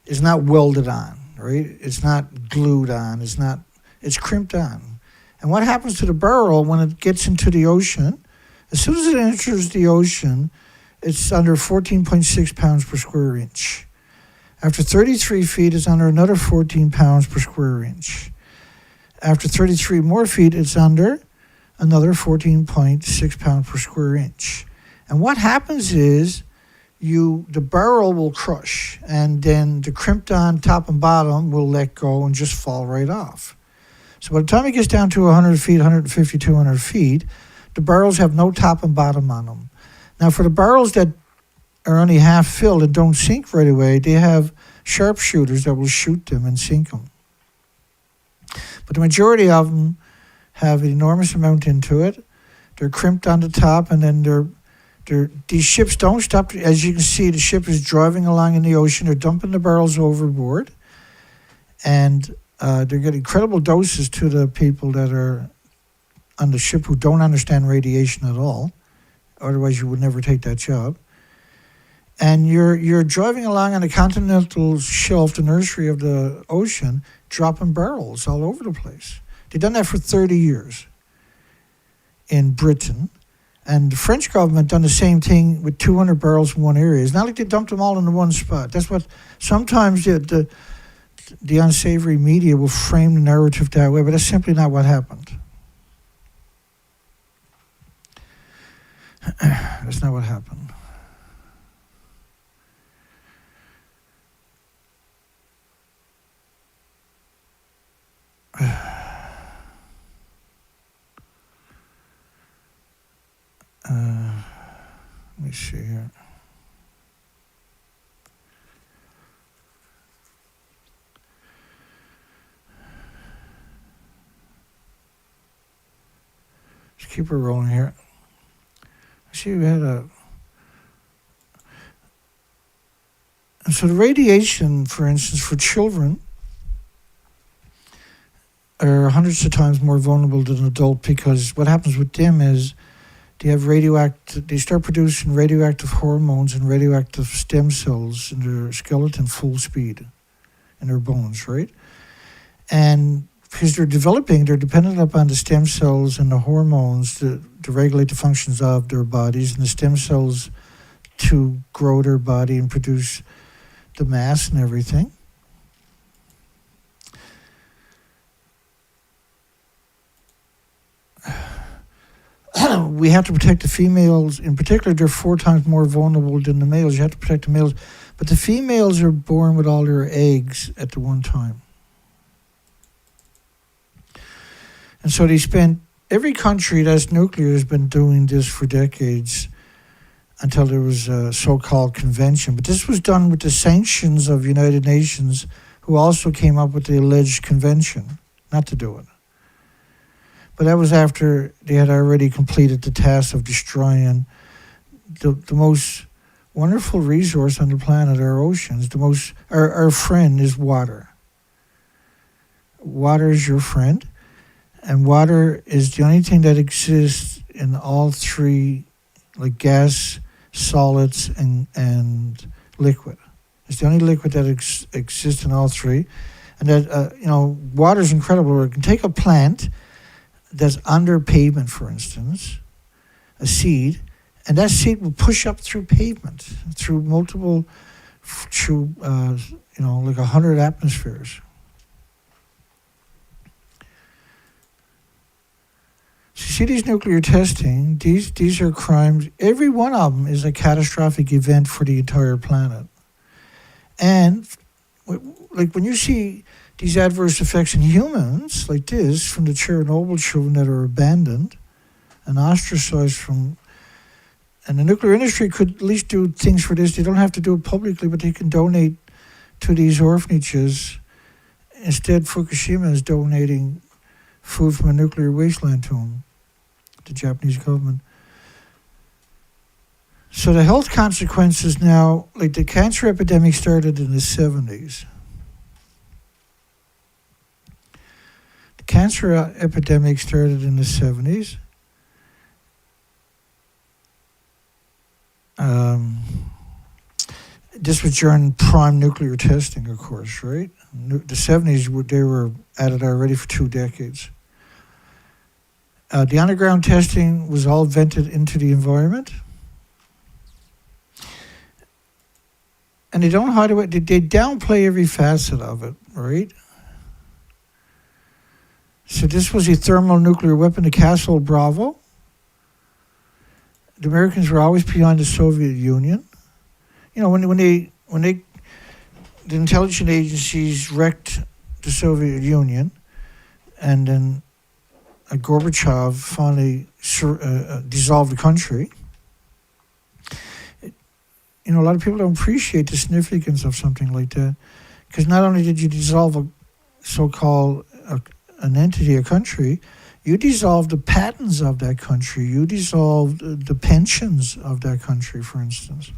is not welded on, right? It's not glued on. It's crimped on. And what happens to the barrel when it gets into the ocean? As soon as it enters the ocean, it's under 14.6 pounds per square inch. After 33 feet, it's under another 14 pounds per square inch. After 33 more feet, it's under another 14.6 pounds per square inch. And what happens is the barrel will crush, and then the crimped on top and bottom will let go and just fall right off. So by the time it gets down to 100 feet, 150, 200 feet, the barrels have no top and bottom on them. Now for the barrels that are only half filled and don't sink right away, they have sharpshooters that will shoot them and sink them. But the majority of them have an enormous amount into it. They're crimped on the top, and then these ships don't stop. As you can see, the ship is driving along in the ocean. They're dumping the barrels overboard, and they're getting incredible doses to the people that are on the ship who don't understand radiation at all. Otherwise, you would never take that job. And you're driving along on the continental shelf, the nursery of the ocean, dropping barrels all over the place. They've done that for 30 years in Britain. And the French government done the same thing with 200 barrels in one area. It's not like they dumped them all in one spot. That's what sometimes the unsavory media will frame the narrative that way, but that's simply not what happened. That's not what happened. Let me see here. Let's keep her rolling here. I see we had a... And so the radiation, for instance, for children are hundreds of times more vulnerable than an adult, because what happens with them is they start producing radioactive hormones and radioactive stem cells in their skeleton full speed in their bones, right? And because they're dependent upon the stem cells and the hormones to regulate the functions of their bodies, and the stem cells to grow their body and produce the mass and everything. We have to protect the females. In particular, they're 4 times more vulnerable than the males. You have to protect the males. But the females are born with all their eggs at the one time. And so every country that's nuclear has been doing this for decades until there was a so-called convention. But this was done with the sanctions of United Nations, who also came up with the alleged convention not to do it. But that was after they had already completed the task of destroying the most wonderful resource on the planet, our oceans. Our friend is water. Water is your friend, and water is the only thing that exists in all 3, like gas, solids, and liquid. It's the only liquid that exists in all 3, and that water is incredible. It can take a plant that's under pavement, for instance, a seed, and that seed will push up through pavement, through like 100 atmospheres. So you see these nuclear testing, these are crimes. Every one of them is a catastrophic event for the entire planet. And like when you see these adverse effects in humans, like this, from the Chernobyl children that are abandoned and ostracized from... And the nuclear industry could at least do things for this. They don't have to do it publicly, but they can donate to these orphanages. Instead, Fukushima is donating food from a nuclear wasteland to them, the Japanese government. So the health consequences now, like the cancer epidemic started in the 70s. Cancer epidemic started in the 70s. This was during prime nuclear testing, of course, right? The 70s, they were at it already for 2 decades. The underground testing was all vented into the environment. And they don't hide it. They downplay every facet of it, right? So this was a thermonuclear weapon, the Castle Bravo. The Americans were always behind the Soviet Union. When the intelligence agencies wrecked the Soviet Union, and then Gorbachev finally dissolved the country. A lot of people don't appreciate the significance of something like that, because not only did you dissolve a so-called an entity, a country, you dissolved the patents of that country. You dissolved the pensions of that country, for instance.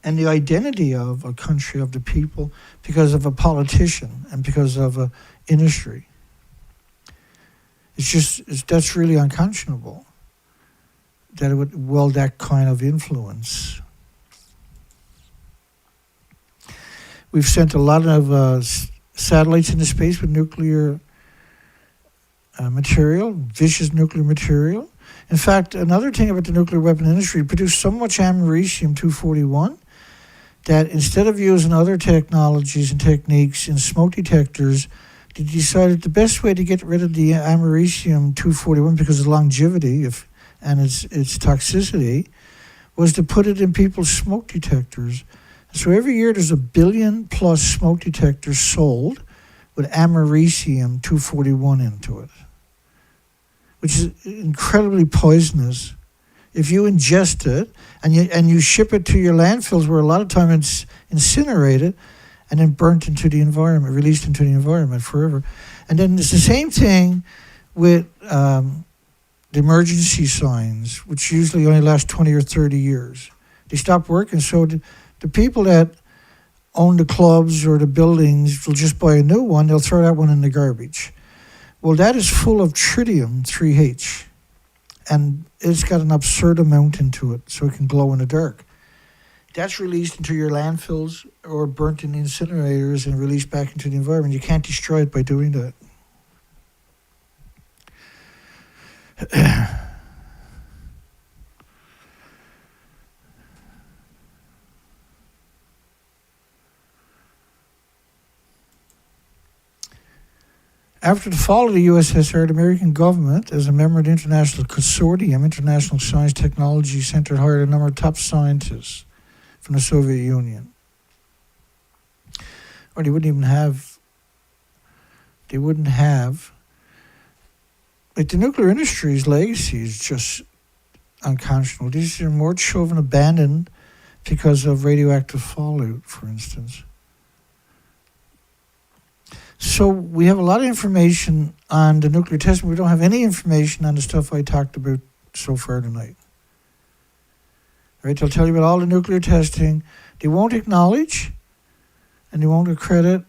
And the identity of a country, of the people, because of a politician and because of an industry. That's really unconscionable. that it would wield that kind of influence. We've sent a lot of satellites into space with nuclear material, vicious nuclear material. In fact, another thing about the nuclear weapon industry, it produced so much americium-241 that instead of using other technologies and techniques in smoke detectors, they decided the best way to get rid of the americium-241 because of longevity and its toxicity was to put it in people's smoke detectors. So every year there's 1 billion plus smoke detectors sold with americium-241 into it, which is incredibly poisonous. If you ingest it and you ship it to your landfills, where a lot of time it's incinerated and then burnt into the environment, released into the environment forever. And then it's the same thing with the emergency signs, which usually only last 20 or 30 years. They stop working, so the people that own the clubs or the buildings will just buy a new one, they'll throw that one in the garbage. Well, that is full of tritium-3H, and it's got an absurd amount into it, so it can glow in the dark. That's released into your landfills or burnt in incinerators and released back into the environment. You can't destroy it by doing that. After the fall of the USSR, the American government, as a member of the International Consortium, International Science Technology Center, hired a number of top scientists from the Soviet Union. Or they wouldn't have, like the nuclear industry's legacy is just unconscionable. These are more children abandoned because of radioactive fallout, for instance. So we have a lot of information on the nuclear testing. We don't have any information on the stuff I talked about so far tonight. Right? They'll tell you about all the nuclear testing. They won't acknowledge and they won't accredit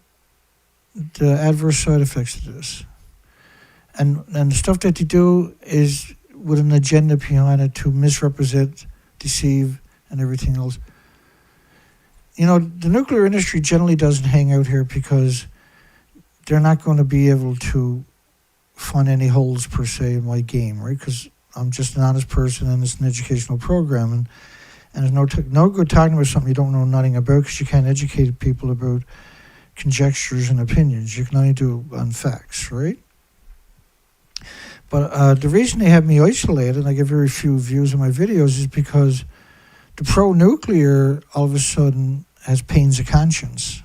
the adverse side effects of this. And the stuff that they do is with an agenda behind it to misrepresent, deceive, and everything else. You know, the nuclear industry generally doesn't hang out here because they're not going to be able to find any holes per se in my game, right? Because I'm just an honest person and it's an educational program, and there's no good talking about something you don't know nothing about, because you can't educate people about conjectures and opinions. You can only do it on facts, right? But the reason they have me isolated and I get very few views on my videos is because the pro-nuclear all of a sudden has pains of conscience.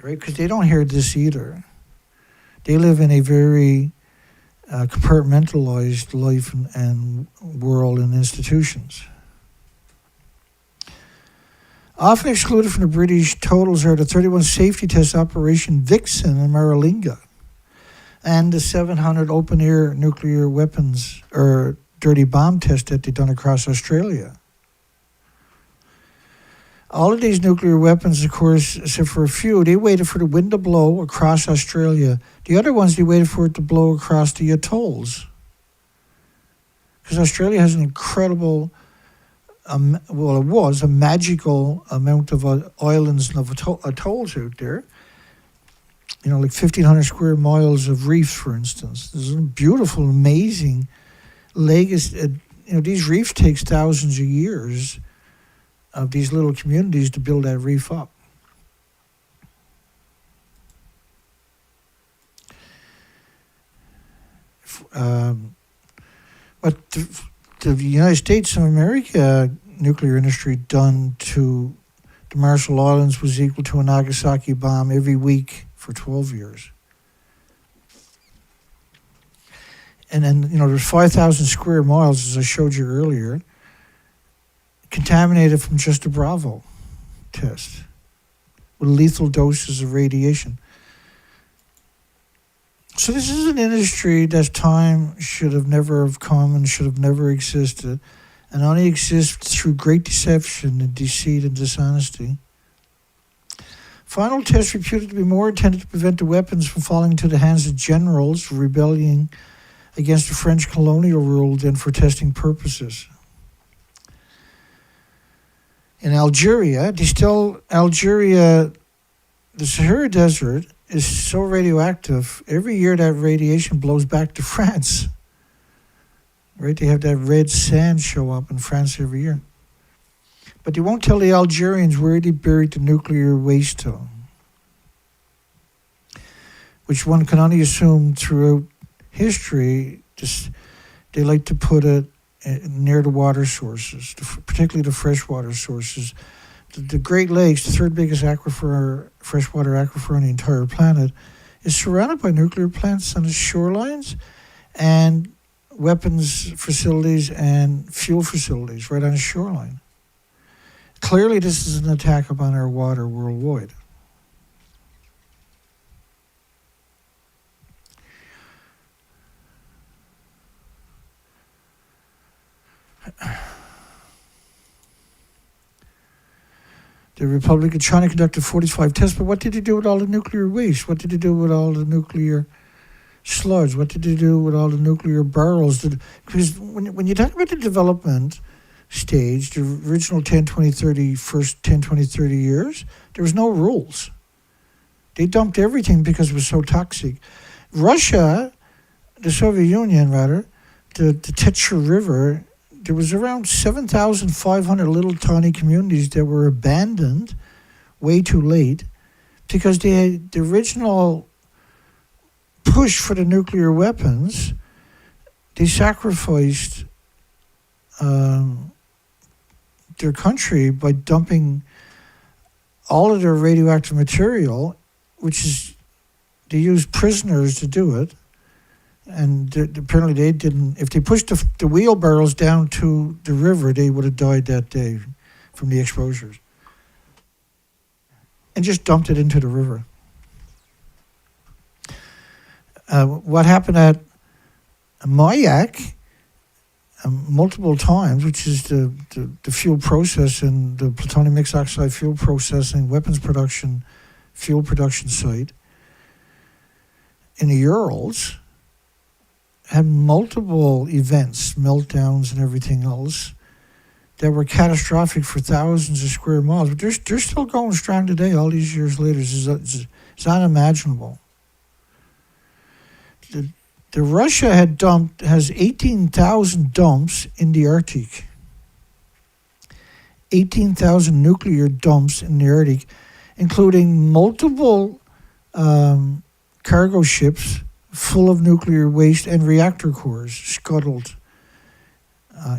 Right? Because they don't hear this either. They live in a very compartmentalized life and world and institutions. Often excluded from the British totals are the 31 safety test Operation Vixen in Maralinga and the 700 open-air nuclear weapons or dirty bomb tests that they've done across Australia. All of these nuclear weapons, of course, except for a few, they waited for the wind to blow across Australia. The other ones, they waited for it to blow across the atolls. Because Australia has an incredible, it was a magical amount of islands and of atolls out there. You know, like 1,500 square miles of reefs, for instance. There's a beautiful, amazing legacy. These reefs takes thousands of years of these little communities to build that reef up. But the United States of America nuclear industry done to the Marshall Islands was equal to a Nagasaki bomb every week for 12 years. And then, there's 5,000 square miles, as I showed you earlier, contaminated from just a Bravo test with lethal doses of radiation. So this is an industry that time should have never have come and should have never existed, and only exists through great deception and deceit and dishonesty. Final tests reputed to be more intended to prevent the weapons from falling into the hands of generals rebelling against the French colonial rule than for testing purposes. In Algeria, the Sahara Desert is so radioactive, every year that radiation blows back to France. Right? They have that red sand show up in France every year. But they won't tell the Algerians where they buried the nuclear waste to, which one can only assume throughout history, they like to put it near the water sources, particularly the freshwater sources. The Great Lakes, the third biggest freshwater aquifer on the entire planet, is surrounded by nuclear plants on its shorelines and weapons facilities and fuel facilities right on the shoreline. Clearly, this is an attack upon our water worldwide. The Republic of China conducted 45 tests, but what did they do with all the nuclear waste? What did they do with all the nuclear sludge? What did they do with all the nuclear barrels? Because when you talk about the development stage, the original 10, 20, 30, first 10, 20, 30 years, there was no rules. They dumped everything because it was so toxic. Russia, the Soviet Union rather, the Tetsur River, there was around 7,500 little tiny communities that were abandoned way too late because they had the original push for the nuclear weapons. They sacrificed their country by dumping all of their radioactive material, which is, they used prisoners to do it. And apparently they didn't, if they pushed the wheelbarrows down to the river, they would have died that day from the exposures. And just dumped it into the river. What happened at Mayak multiple times, which is the fuel processing, the plutonium mixed oxide fuel processing, weapons production, fuel production site in the Urals, had multiple events, meltdowns and everything else that were catastrophic for thousands of square miles. But they're still going strong today, all these years later. It's unimaginable. The Russia has 18,000 dumps in the Arctic. 18,000 nuclear dumps in the Arctic, including multiple cargo ships full of nuclear waste and reactor cores scuttled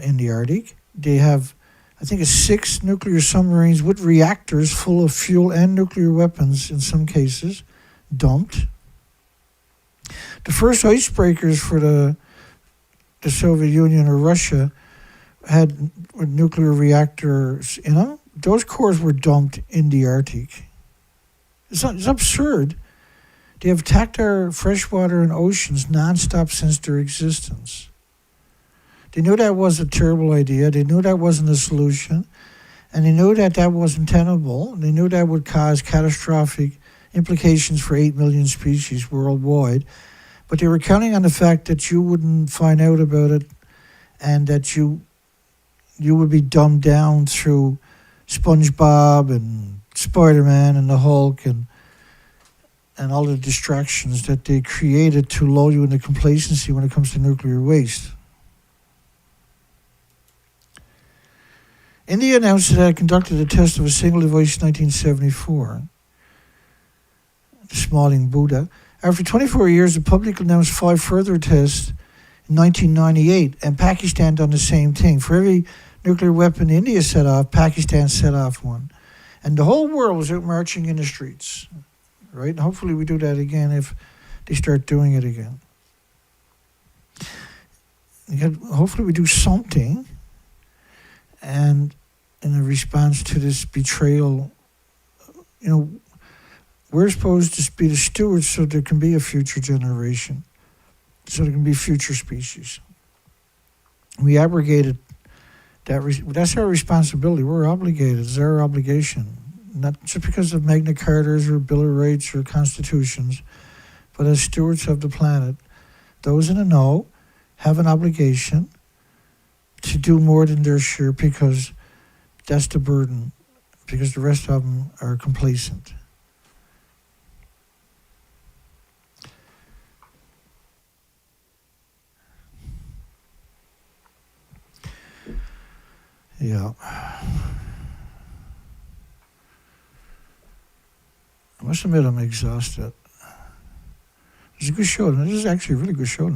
in the Arctic. They have, I think it's 6 nuclear submarines with reactors full of fuel and nuclear weapons in some cases, dumped. The first icebreakers for the Soviet Union or Russia had nuclear reactors in them. Those cores were dumped in the Arctic. It's absurd. They have attacked our freshwater and oceans nonstop since their existence. They knew that was a terrible idea. They knew that wasn't a solution. And they knew that wasn't tenable. They knew that would cause catastrophic implications for 8 million species worldwide. But they were counting on the fact that you wouldn't find out about it and that you would be dumbed down through SpongeBob and Spider-Man and the Hulk and all the distractions that they created to lull you into complacency when it comes to nuclear waste. India announced that it had conducted a test of a single device in 1974, the Smalling Buddha. After 24 years, the public announced 5 further tests in 1998, and Pakistan done the same thing. For every nuclear weapon India set off, Pakistan set off one. And the whole world was out marching in the streets. Right? And hopefully we do that again if they start doing it again. Hopefully we do something, and in a response to this betrayal, we're supposed to be the stewards so there can be a future generation, so there can be future species. We abrogated that. That's our responsibility. We're obligated. It's our obligation. Not just because of Magna Cartas or Bill of Rights or constitutions, but as stewards of the planet, those in the know have an obligation to do more than their share because that's the burden, because the rest of them are complacent. Yeah. I must admit I'm exhausted. It's a good show. This is actually a really good show.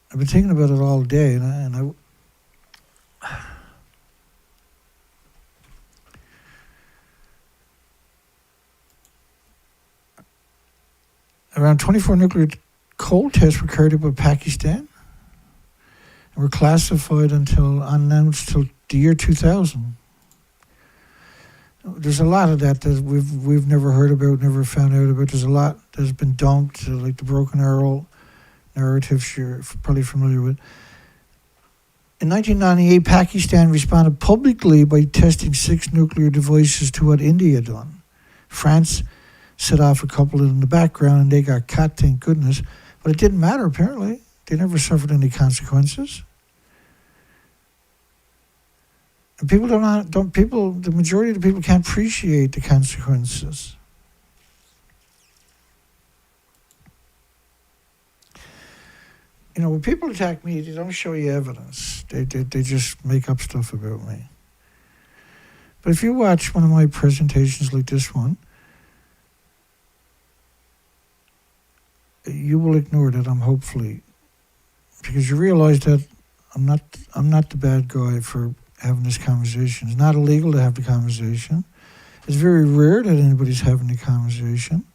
I've been thinking about it all day, and around 24 nuclear cold tests were carried out by Pakistan and were classified until unannounced till the year 2000. There's a lot of that we've never heard about, never found out about. There's a lot that's been dumped, like the Broken Arrow narrative you're probably familiar with. In 1998, Pakistan responded publicly by testing 6 nuclear devices to what India had done. France set off a couple in the background and they got caught, thank goodness. But it didn't matter, apparently. They never suffered any consequences. And people the majority of the people can't appreciate the consequences. You know, when people attack me, they don't show you evidence. They just make up stuff about me. But if you watch one of my presentations like this one, you will ignore that, hopefully, because you realize that I'm not the bad guy for having this conversation. It's not illegal to have the conversation. It's very rare that anybody's having the conversation.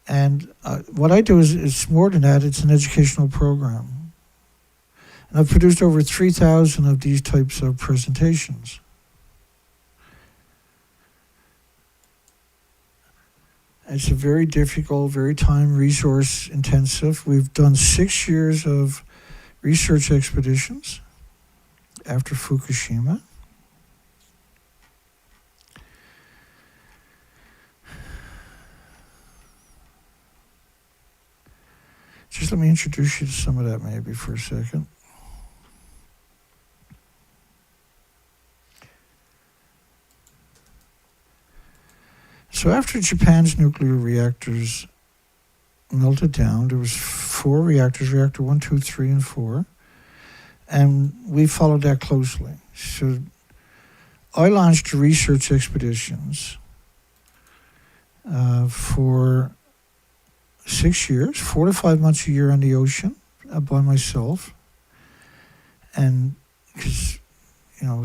And what I do is it's more than that. It's an educational program. And I've produced over 3,000 of these types of presentations. It's a very difficult, very time resource intensive. We've done 6 years of research expeditions after Fukushima. Just let me introduce you to some of that maybe for a second. So after Japan's nuclear reactors melted down, there was 4 reactors, reactor 1, 2, 3, and 4. And we followed that closely. So I launched research expeditions for 6 years, 4 to 5 months a year on the ocean by myself. And because, you know,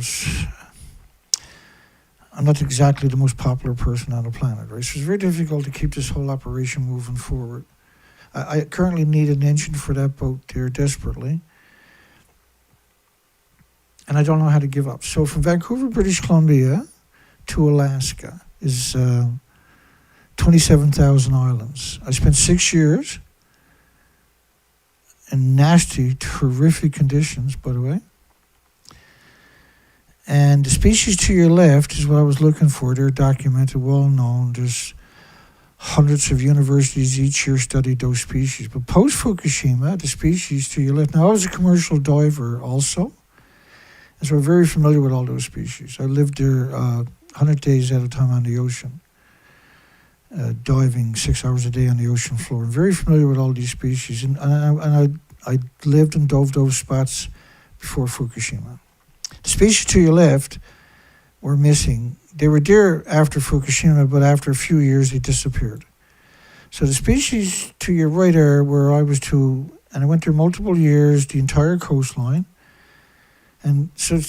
I'm not exactly the most popular person on the planet, right? So it's very difficult to keep this whole operation moving forward. I currently need an engine for that boat there desperately. And I don't know how to give up. So from Vancouver, British Columbia to Alaska is 27,000 islands. I spent 6 years in nasty, terrific conditions, by the way. And the species to your left is what I was looking for. They're documented, well known. There's hundreds of universities each year studied those species. But post-Fukushima, the species to your left. Now, I was a commercial diver also. And so I'm very familiar with all those species. I lived there 100 days at a time on the ocean, diving 6 hours a day on the ocean floor. I'm very familiar with all these species. And I lived and dove those spots before Fukushima. The species to your left were missing. They were there after Fukushima, but after a few years, they disappeared. So the species to your right are where I was to, and I went there multiple years, the entire coastline. And so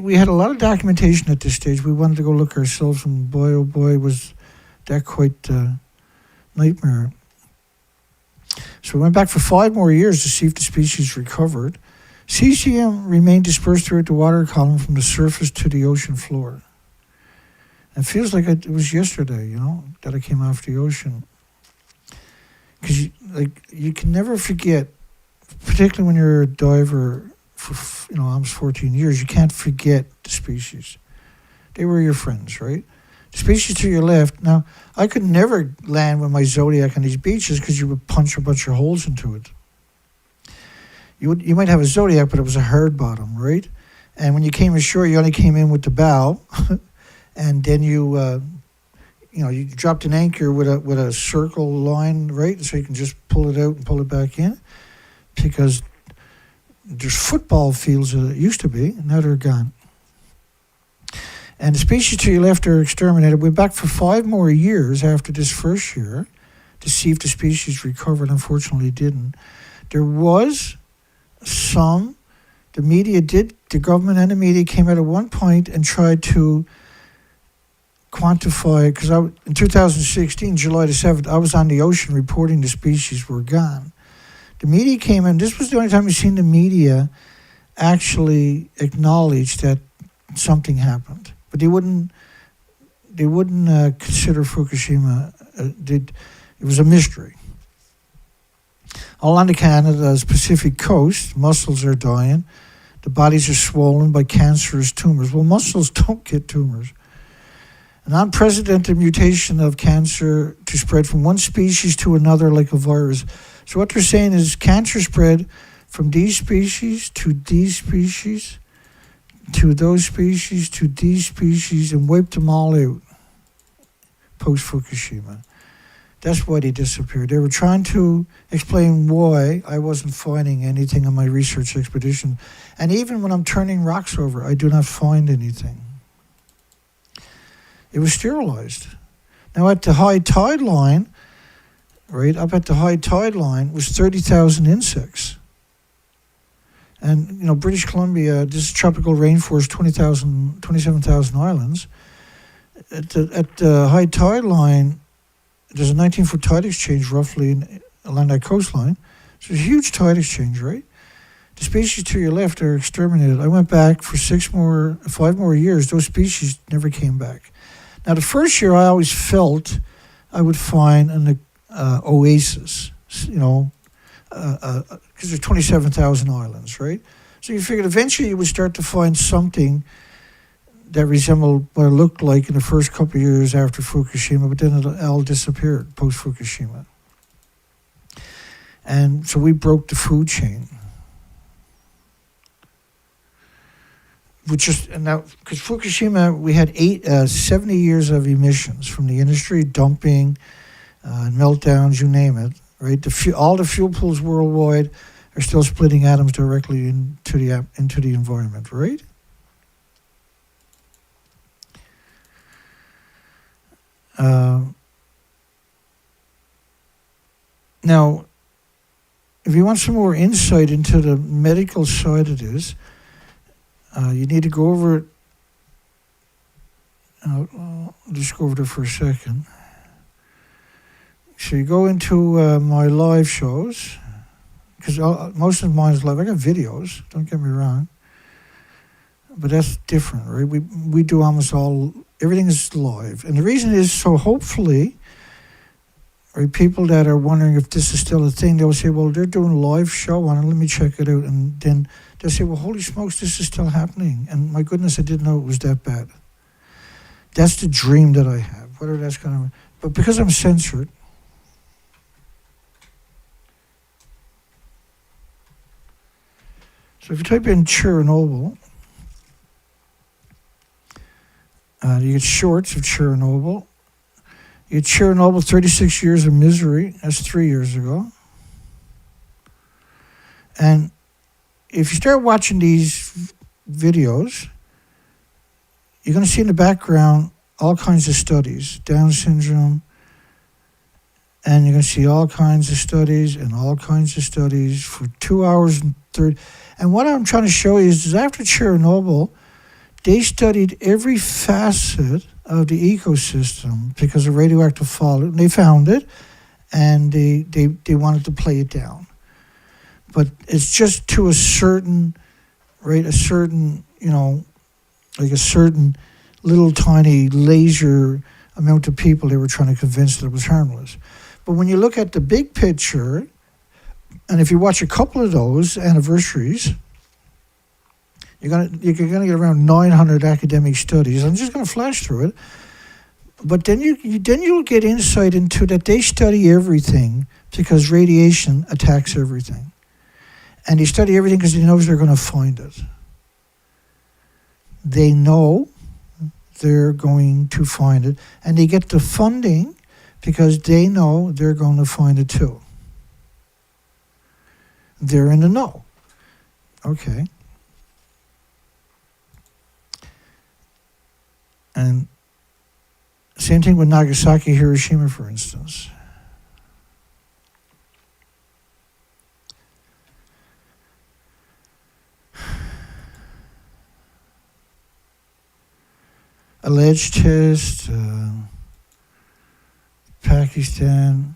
we had a lot of documentation at this stage. We wanted to go look ourselves, and boy, oh boy, was that quite a nightmare. So we went back for 5 more years to see if the species recovered. CCM remained dispersed throughout the water column from the surface to the ocean floor. It feels like it was yesterday, you know, that I came off the ocean. Because you can never forget, particularly when you're a diver for, you know, almost 14 years, you can't forget the species. They were your friends, right? Species to your left. Now, I could never land with my Zodiac on these beaches because you would punch a bunch of holes into it. You might have a Zodiac, but it was a hard bottom, right? And when you came ashore, you only came in with the bow, and then you dropped an anchor with a circle line, right? So you can just pull it out and pull it back in, because there's football fields that it used to be, and now they're gone. And the species to your left are exterminated. We're back for 5 more years after this first year to see if the species recovered. Unfortunately, didn't. There was some. The media did. The government and the media came out at one point and tried to quantify. Because in 2016, July the 7th, I was on the ocean reporting the species were gone. The media came in. This was the only time we've seen the media actually acknowledge that something happened. But they wouldn't consider Fukushima. It was a mystery. All on Canada's Pacific coast, mussels are dying. The bodies are swollen by cancerous tumors. Well, mussels don't get tumors. An unprecedented mutation of cancer to spread from one species to another like a virus. So what they're saying is cancer spread from these species to these species, to those species, to these species, and wiped them all out post-Fukushima. That's why they disappeared. They were trying to explain why I wasn't finding anything on my research expedition. And even when I'm turning rocks over, I do not find anything. It was sterilized. Now at the high tide line, right, up at the high tide line was 30,000 insects. And, British Columbia, this is tropical rainforest, 27,000 islands. At the high tide line, there's a 19-foot tide exchange roughly along that coastline. So there's a huge tide exchange, right? The species to your left are exterminated. I went back for 5 more years. Those species never came back. Now, the first year I always felt I would find an oasis, because there's 27,000 islands, right? So you figured eventually you would start to find something that resembled what it looked like in the first couple of years after Fukushima, but then it all disappeared post-Fukushima. And so we broke the food chain. Because Fukushima, we had 70 years of emissions from the industry, dumping, meltdowns, you name it. Right, all the fuel pools worldwide are still splitting atoms directly into the environment. Right. Now, if you want some more insight into the medical side of this, you need to go over it. I'll just go over there for a second. So you go into my live shows, because most of mine is live. I got videos, don't get me wrong, but that's different, right? We do almost everything is live. And the reason is so hopefully, right, people that are wondering if this is still a thing, they'll say, well, they're doing a live show on it, let me check it out. And then they'll say, well, holy smokes, this is still happening. And my goodness, I didn't know it was that bad. That's the dream that I have, whether that's going to, but because I'm censored, so if you type in Chernobyl, you get shorts of Chernobyl. You get Chernobyl, 36 years of misery. That's 3 years ago. And if you start watching these videos, you're going to see in the background all kinds of studies, Down syndrome, and you're going to see all kinds of studies and all kinds of studies for 2 hours and 30. And what I'm trying to show you is after Chernobyl, they studied every facet of the ecosystem because of radioactive fallout. They found it, and they wanted to play it down. But it's just to a certain, right, a certain little tiny laser amount of people they were trying to convince that it was harmless. But when you look at the big picture, and if you watch a couple of those anniversaries, you're gonna get around 900 academic studies. I'm just gonna flash through it. But then you'll get insight into that they study everything because radiation attacks everything. And they study everything because they know they're going to find it. They know they're going to find it. And they get the funding because they know they're going to find it too. They're in the know. Okay. And same thing with Nagasaki, Hiroshima, for instance. Alleged test, Pakistan.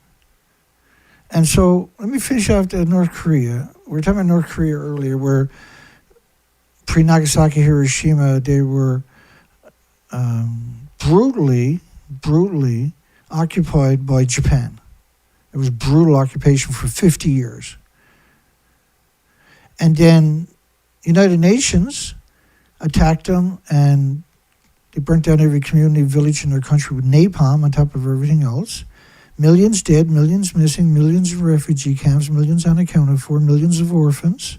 And so let me finish off North Korea. We were talking about North Korea earlier, where pre-Nagasaki, Hiroshima, they were brutally occupied by Japan. It was brutal occupation for 50 years. And then United Nations attacked them, and they burnt down every community, village in their country with napalm on top of everything else. Millions dead, millions missing, millions in refugee camps, millions unaccounted for, millions of orphans.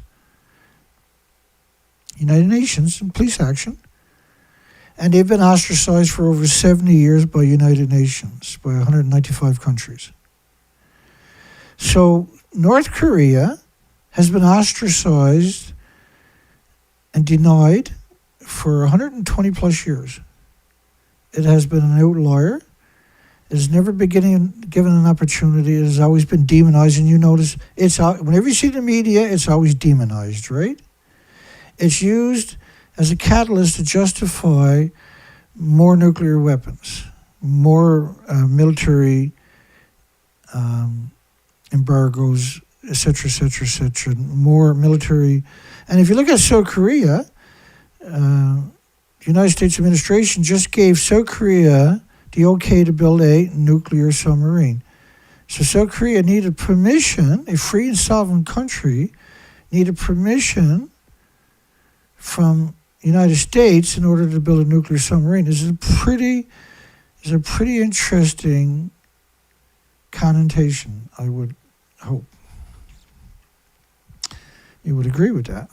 United Nations and police action. And they've been ostracized for over 70 years by United Nations, by 195 countries. So North Korea has been ostracized and denied for 120 plus years. It has been an outlier. It has never been given an opportunity. It has always been demonized. And you notice, whenever you see the media, it's always demonized, right? It's used as a catalyst to justify more nuclear weapons, more military embargoes, etc., more military. And if you look at South Korea, the United States administration just gave South Korea the okay to build a nuclear submarine. So South Korea needed permission, a free and sovereign country needed permission from the United States in order to build a nuclear submarine. This is a pretty interesting connotation, I would hope. You would agree with that.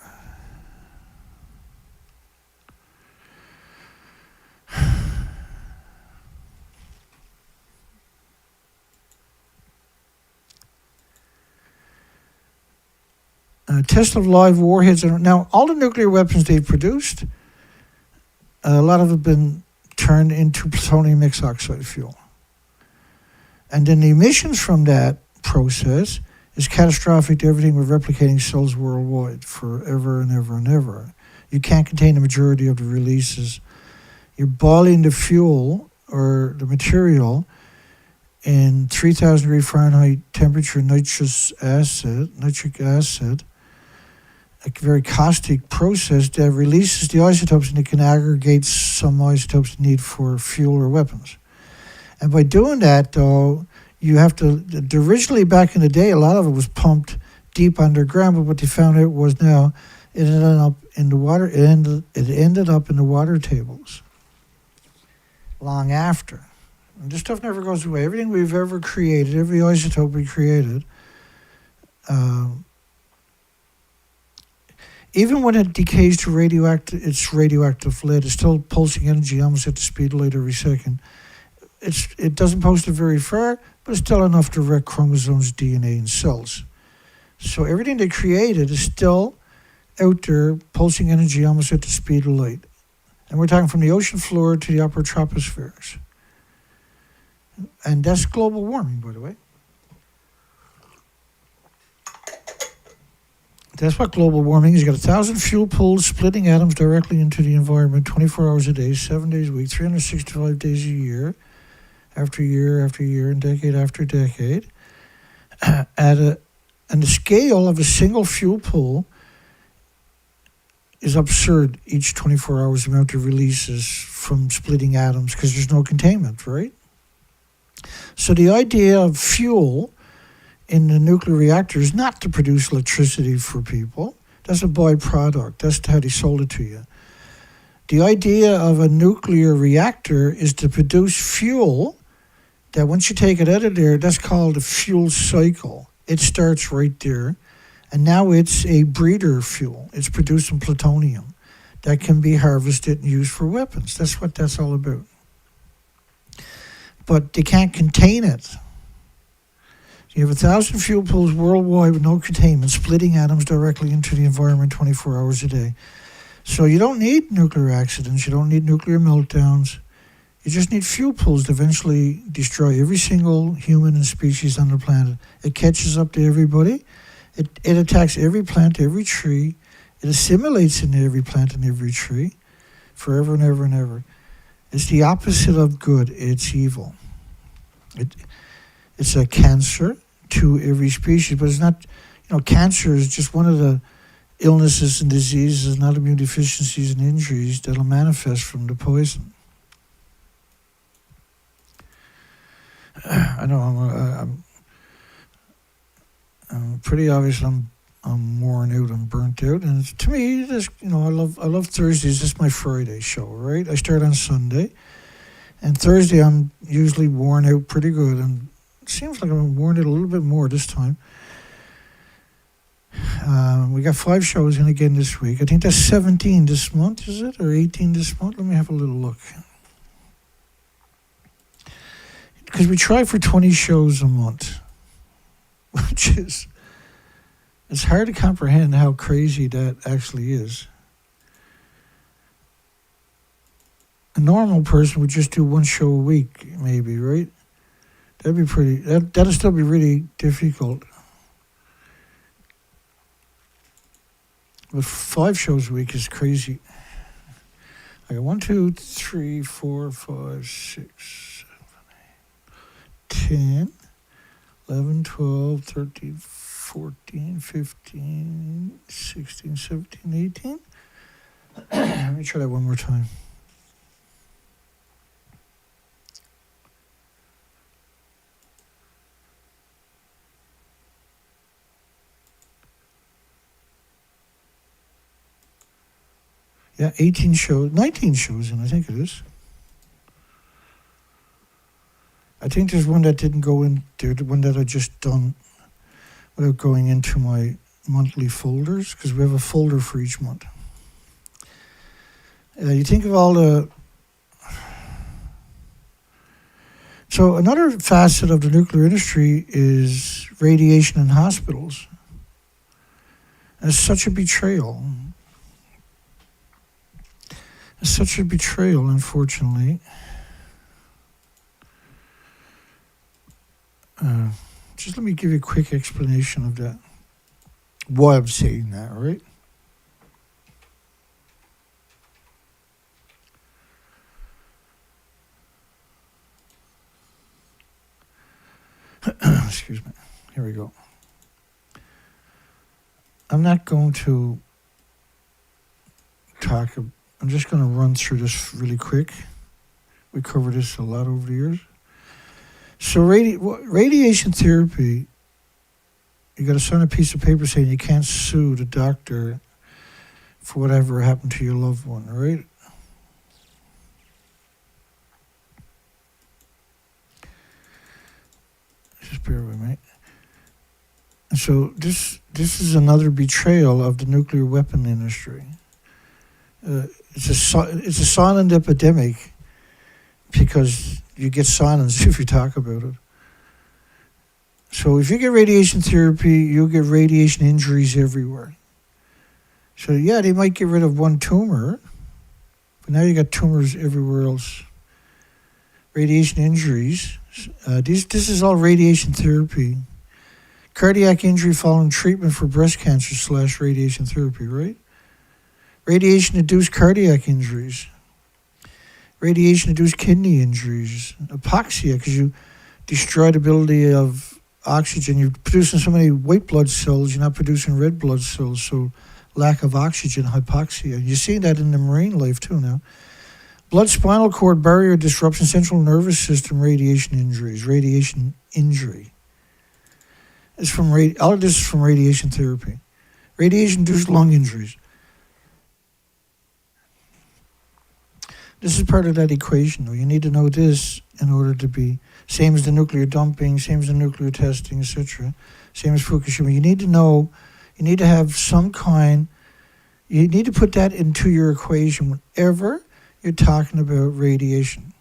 Test of live warheads. Now, all the nuclear weapons they've produced, a lot of them have been turned into plutonium mixed oxide fuel. And then the emissions from that process is catastrophic to everything with replicating cells worldwide forever and ever and ever. You can't contain the majority of the releases. You're boiling the fuel or the material in 3,000 degree Fahrenheit temperature nitric acid, a very caustic process that releases the isotopes, and it can aggregate some isotopes needed for fuel or weapons. And by doing that, though, you have to, originally back in the day, a lot of it was pumped deep underground, but what they found out was now it ended up in the water, it ended up in the water tables long after. And this stuff never goes away. Everything we've ever created, every isotope we created, even when it decays to it's radioactive lead. It's still pulsing energy almost at the speed of light every second. It doesn't post it very far, but it's still enough to wreck chromosomes, DNA, and cells. So everything they created is still out there pulsing energy almost at the speed of light. And we're talking from the ocean floor to the upper tropospheres. And that's global warming, by the way. That's what global warming is. You got 1,000 fuel pools splitting atoms directly into the environment 24 hours a day, 7 days a week, 365 days a year, after year after year, and decade after decade. And the scale of a single fuel pool is absurd. Each 24 hours, the amount of releases from splitting atoms, because there's no containment, right? So the idea of fuel in the nuclear reactor is not to produce electricity for people. That's a byproduct. That's how they sold it to you. The idea of a nuclear reactor is to produce fuel that once you take it out of there, that's called a fuel cycle. It starts right there. And now it's a breeder fuel. It's producing plutonium that can be harvested and used for weapons. That's what that's all about. But they can't contain it. You have 1,000 fuel pools worldwide with no containment, splitting atoms directly into the environment 24 hours a day. So you don't need nuclear accidents. You don't need nuclear meltdowns. You just need fuel pools to eventually destroy every single human and species on the planet. It catches up to everybody. It attacks every plant, every tree. It assimilates into every plant and every tree forever and ever and ever. It's the opposite of good. It's evil. It's a cancer to every species, but it's not, cancer is just one of the illnesses and diseases and autoimmune deficiencies and injuries that'll manifest from the poison. I know I'm pretty obvious. I'm worn out and burnt out, and to me, this I love Thursdays. This is my Friday show, right? I start on Sunday, and Thursday I'm usually worn out pretty good, and it seems like I'm worn out a little bit more this time. We got 5 shows in again this week. I think that's 17 this month, is it? Or 18 this month? Let me have a little look. Because we try for 20 shows a month, which is, it's hard to comprehend how crazy that actually is. A normal person would just do 1 show a week, maybe, right? That'd be that'd still be really difficult. But 5 shows a week is crazy. I got 1, 2, 3, 4, 5, 6, 7, 8, 10, 11, 12, 13, 14, 15, 16, 17, 18. Let me try that one more time. Yeah, 18 shows, 19 shows in, I think it is. I think there's one that didn't go in there, the one that I just done without going into my monthly folders, because we have a folder for each month. You think of all the... So another facet of the nuclear industry is radiation in hospitals. And it's such a betrayal. It's such a betrayal, unfortunately. Just let me give you a quick explanation of that. Why I'm saying that, right? Excuse me. Here we go. I'm not going to talk. I'm just going to run through this really quick. We covered this a lot over the years. So radiation therapy, you got to sign a piece of paper saying you can't sue the doctor for whatever happened to your loved one, right? Just bear with me. And so this is another betrayal of the nuclear weapon industry. It's a silent epidemic because you get silence if you talk about it. So if you get radiation therapy, you'll get radiation injuries everywhere. So yeah, they might get rid of one tumor, but now you got tumors everywhere else. Radiation injuries. This is all radiation therapy. Cardiac injury following treatment for breast cancer / radiation therapy, right? Radiation-induced cardiac injuries. Radiation-induced kidney injuries. Hypoxia, because you destroy the ability of oxygen. You're producing so many white blood cells, you're not producing red blood cells, so lack of oxygen, hypoxia. You see that in the marine life too now. Blood spinal cord barrier disruption, central nervous system radiation injuries. Radiation injury. It's from all of this is from radiation therapy. Radiation-induced lung injuries. This is part of that equation, though. You need to know this in order to be, same as the nuclear dumping, same as the nuclear testing, etc. Same as Fukushima. You need to know, you need to have some kind, you need to put that into your equation whenever you're talking about radiation.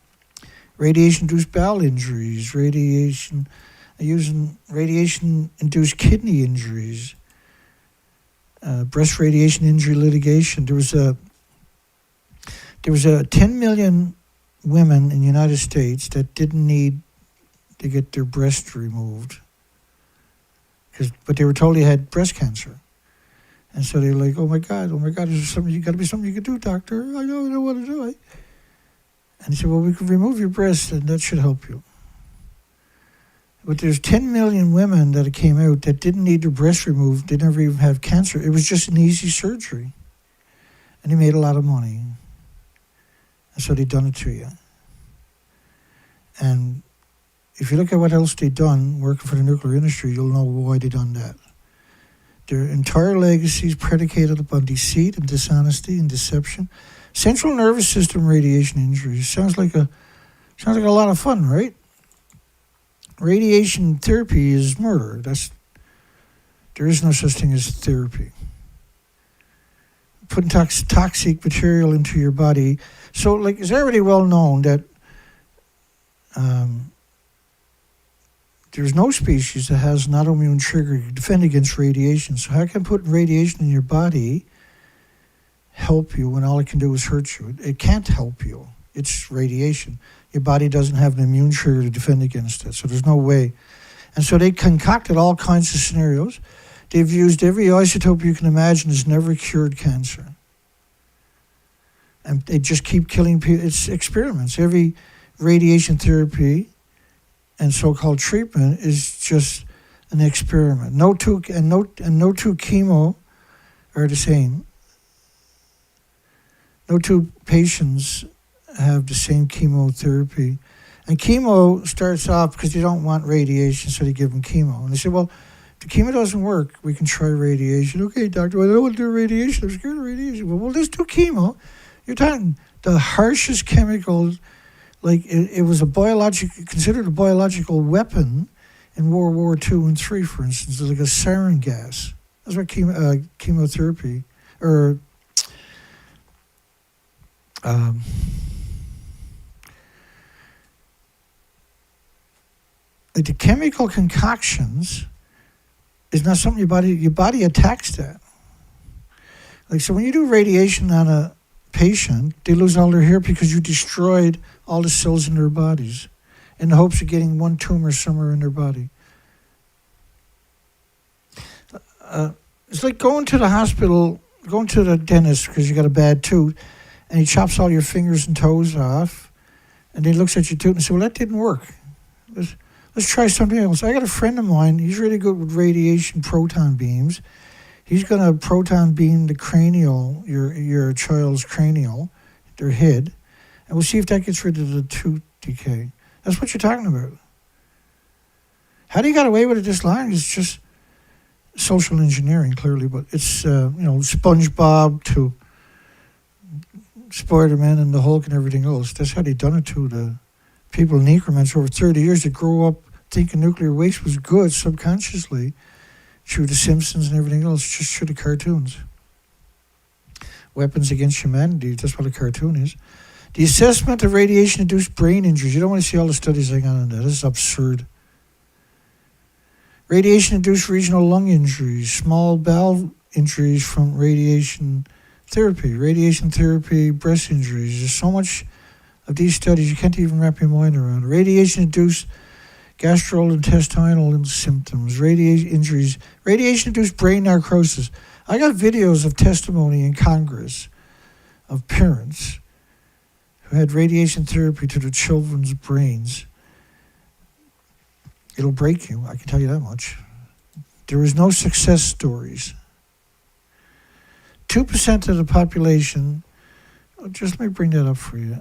Radiation-induced bowel injuries, radiation-induced kidney injuries, breast radiation injury litigation. There was a 10 million women in the United States that didn't need to get their breast removed, but they were told they had breast cancer. And so they were like, oh my God, is there something, got to be something you can do, doctor? I don't know what to do. And he said, well, we can remove your breast and that should help you. But there's 10 million women that came out that didn't need their breast removed. They never even have cancer. It was just an easy surgery. And they made a lot of money. And so they done it to you. And if you look at what else they done working for the nuclear industry, you'll know why they done that. Their entire legacy is predicated upon deceit and dishonesty and deception. Central nervous system radiation injuries sounds like a lot of fun, right? Radiation therapy is murder. There is no such thing as therapy. Putting toxic material into your body. So, like, it's already well known that there's no species that has an autoimmune trigger to defend against radiation. So how can putting radiation in your body help you when all it can do is hurt you? It can't help you. It's radiation. Your body doesn't have an immune trigger to defend against it, so there's no way. And so they concocted all kinds of scenarios. They've used every isotope you can imagine. Has never cured cancer. And they just keep killing people. It's experiments. Every radiation therapy and so-called treatment is just an experiment. No two chemo are the same. No two patients have the same chemotherapy. And chemo starts off because you don't want radiation, so they give them chemo. And they say, well, if the chemo doesn't work, we can try radiation. Okay, doctor, well, I don't want to do radiation. I'm scared of radiation. Well, let's do chemo. You're talking the harshest chemicals. Like, it was considered a biological weapon in World War II and III, for instance. It's like a sarin gas. That's what chemotherapy, or like the chemical concoctions is not something your body attacks that. Like, so when you do radiation on a patient, they lose all their hair because you destroyed all the cells in their bodies in the hopes of getting one tumor somewhere in their body. It's like going to the hospital, going to the dentist because you got a bad tooth, and he chops all your fingers and toes off, and he looks at your tooth and says, well, that didn't work. Let's try something else. I got a friend of mine, he's really good with radiation proton beams. He's going to proton beam the cranial, your child's cranial, their head, and we'll see if that gets rid of the tooth decay. That's what you're talking about. How do you get away with it this long? It's just social engineering, clearly, but it's, SpongeBob to Spider-Man and the Hulk and everything else. That's how they done it to the people in increments over 30 years that grew up thinking nuclear waste was good subconsciously through the Simpsons and everything else, just through the cartoons. Weapons against humanity, that's what a cartoon is. The assessment of radiation-induced brain injuries. You don't want to see all the studies I got on that. This is absurd. Radiation-induced regional lung injuries, small bowel injuries from radiation therapy, breast injuries. There's so much of these studies you can't even wrap your mind around. Radiation-induced gastrointestinal symptoms, radiation injuries, radiation-induced brain necrosis. I got videos of testimony in Congress of parents who had radiation therapy to their children's brains. It'll break you, I can tell you that much. There is no success stories. 2% of the population, just let me bring that up for you.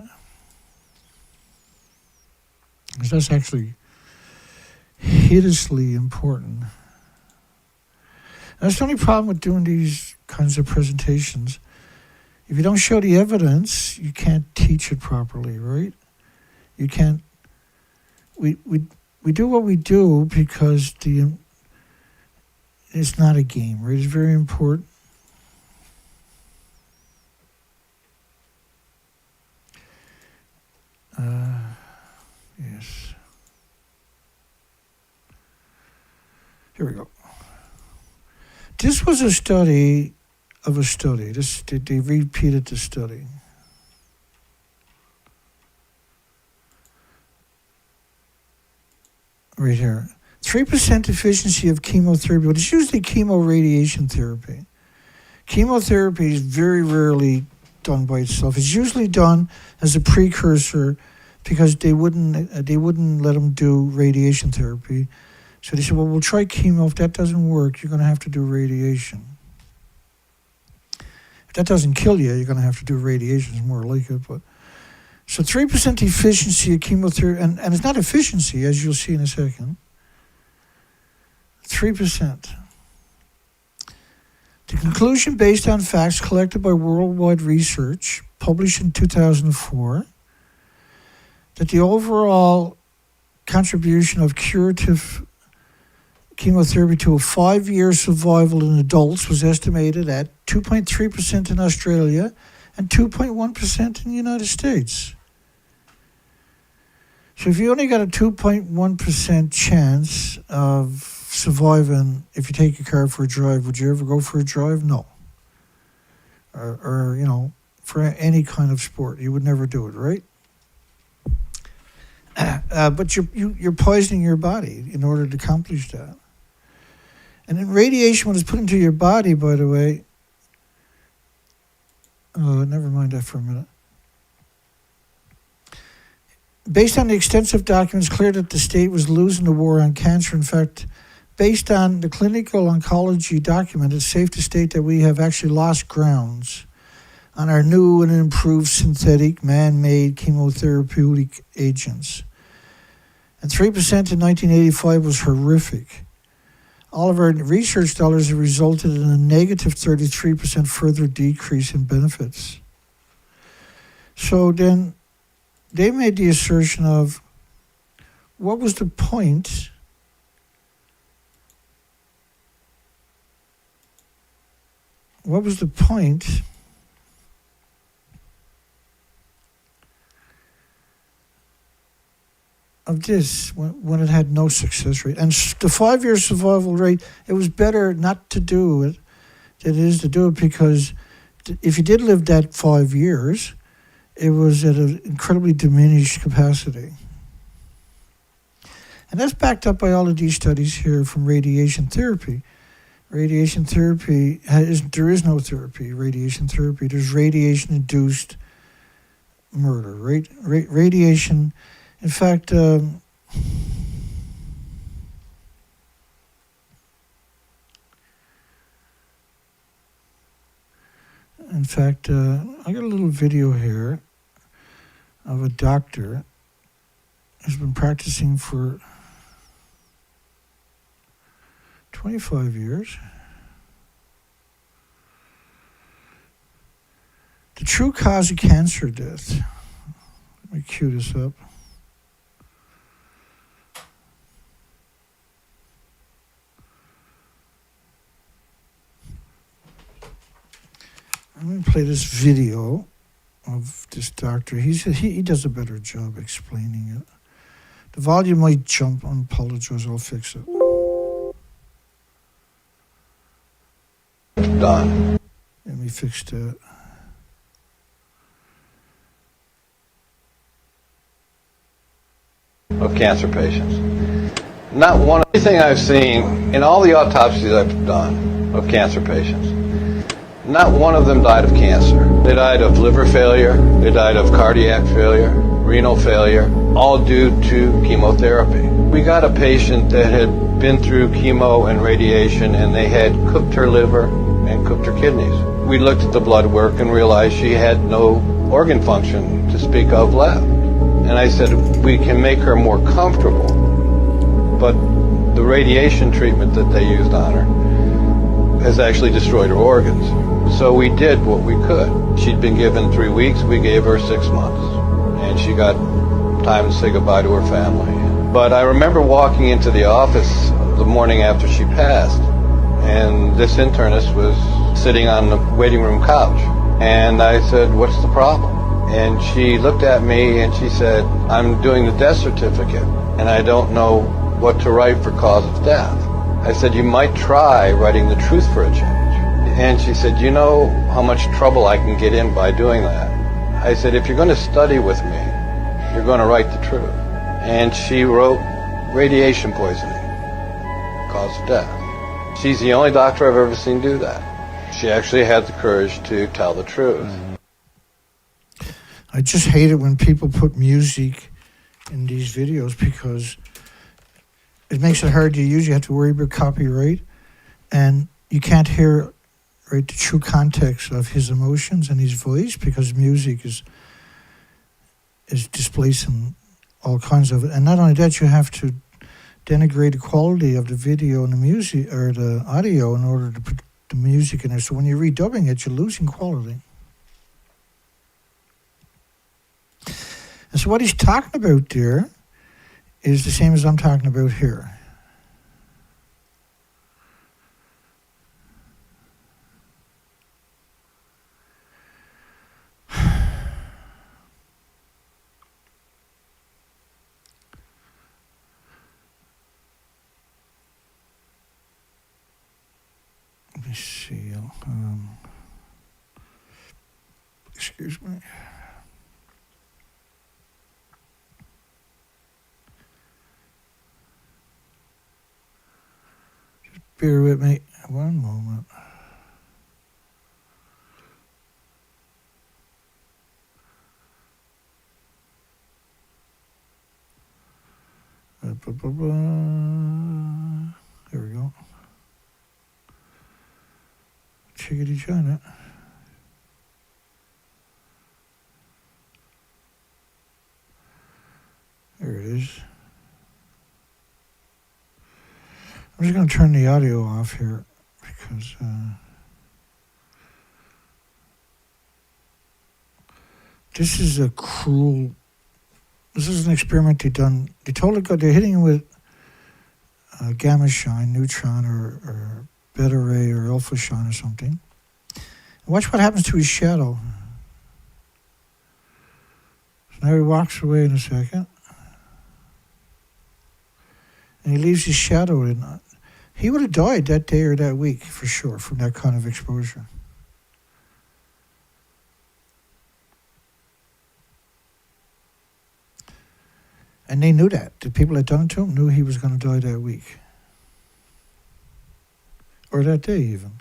Because that's actually hideously important. That's the only problem with doing these kinds of presentations. If you don't show the evidence, you can't teach it properly, right? You can't. We do what we do because it's not a game, right? It's very important. Yes. Here we go. This was a study of a study. They repeated the study. Right here. 3% efficiency of chemotherapy, but it's usually chemoradiation therapy. Chemotherapy is very rarely done by itself. It's usually done as a precursor because they wouldn't let them do radiation therapy. So they said, well, we'll try chemo. If that doesn't work, you're going to have to do radiation. If that doesn't kill you, you're going to have to do radiation. It's more like it. But so 3% efficiency of chemotherapy, and it's not efficiency, as you'll see in a second. 3%. The conclusion based on facts collected by worldwide research, published in 2004, that the overall contribution of curative chemotherapy to a 5-year survival in adults was estimated at 2.3% in Australia and 2.1% in the United States. So if you only got a 2.1% chance of surviving if you take your car for a drive, would you ever go for a drive? No. Or for any kind of sport, you would never do it, right? But you're poisoning your body in order to accomplish that. And then radiation, when it's put into your body, by the way, never mind that for a minute. Based on the extensive documents, clear that the state was losing the war on cancer. In fact, based on the clinical oncology document, it's safe to state that we have actually lost grounds on our new and improved synthetic, man-made chemotherapeutic agents. And 3% in 1985 was horrific. All of our research dollars have resulted in a negative 33% further decrease in benefits. So then they made the assertion of, what was the point of this when it had no success rate? And the 5-year survival rate, it was better not to do it than it is to do it, because if you did live that 5 years, it was at an incredibly diminished capacity. And that's backed up by all of these studies here from radiation therapy. Radiation therapy, there is no therapy, radiation therapy. There's radiation-induced murder, right? Radiation, in fact, in fact, I got a little video here of a doctor who's been practicing for 25 years. The true cause of cancer death. Let me cue this up. I'm going to play this video of this doctor. He does a better job explaining it. The volume might jump. I apologize. I'll fix it. Done. Let me fix that. Of cancer patients. Not one, everything I've seen in all the autopsies I've done of cancer patients, not one of them died of cancer. They died of liver failure, they died of cardiac failure, renal failure, all due to chemotherapy. We got a patient that had been through chemo and radiation, and they had cooked her liver and cooked her kidneys. We looked at the blood work and realized she had no organ function to speak of left. And I said, we can make her more comfortable, but the radiation treatment that they used on her has actually destroyed her organs. So we did what we could. She'd been given 3 weeks, we gave her 6 months. And she got time to say goodbye to her family. But I remember walking into the office the morning after she passed, and this internist was sitting on the waiting room couch. And I said, "What's the problem?" And she looked at me and she said, "I'm doing the death certificate, and I don't know what to write for cause of death." I said, "You might try writing the truth for a change." And she said, "You know how much trouble I can get in by doing that?" I said, "If you're going to study with me, you're going to write the truth." And she wrote radiation poisoning, cause of death. She's the only doctor I've ever seen do that. She actually had the courage to tell the truth. I just hate it when people put music in these videos because it makes it hard to use. You have to worry about copyright, and you can't hear the true context of his emotions and his voice because music is displacing all kinds of it. And not only that, you have to denigrate the quality of the video and the music or the audio in order to put the music in there. So when you're redubbing it, you're losing quality. And so what he's talking about there is the same as I'm talking about here. Let me see. Excuse me. Just bear with me one moment. There we go. Chickadee China. There it is. I'm just going to turn the audio off here because this is a cruel. This is an experiment they done. They told it they're hitting it with gamma shine, neutron, or beta ray, or alpha shine, or something. Watch what happens to his shadow. So now he walks away in a second. And he leaves his shadow in. He would have died that day or that week, for sure, from that kind of exposure. And they knew that. The people that done it to him knew he was going to die that week. Or that day, even.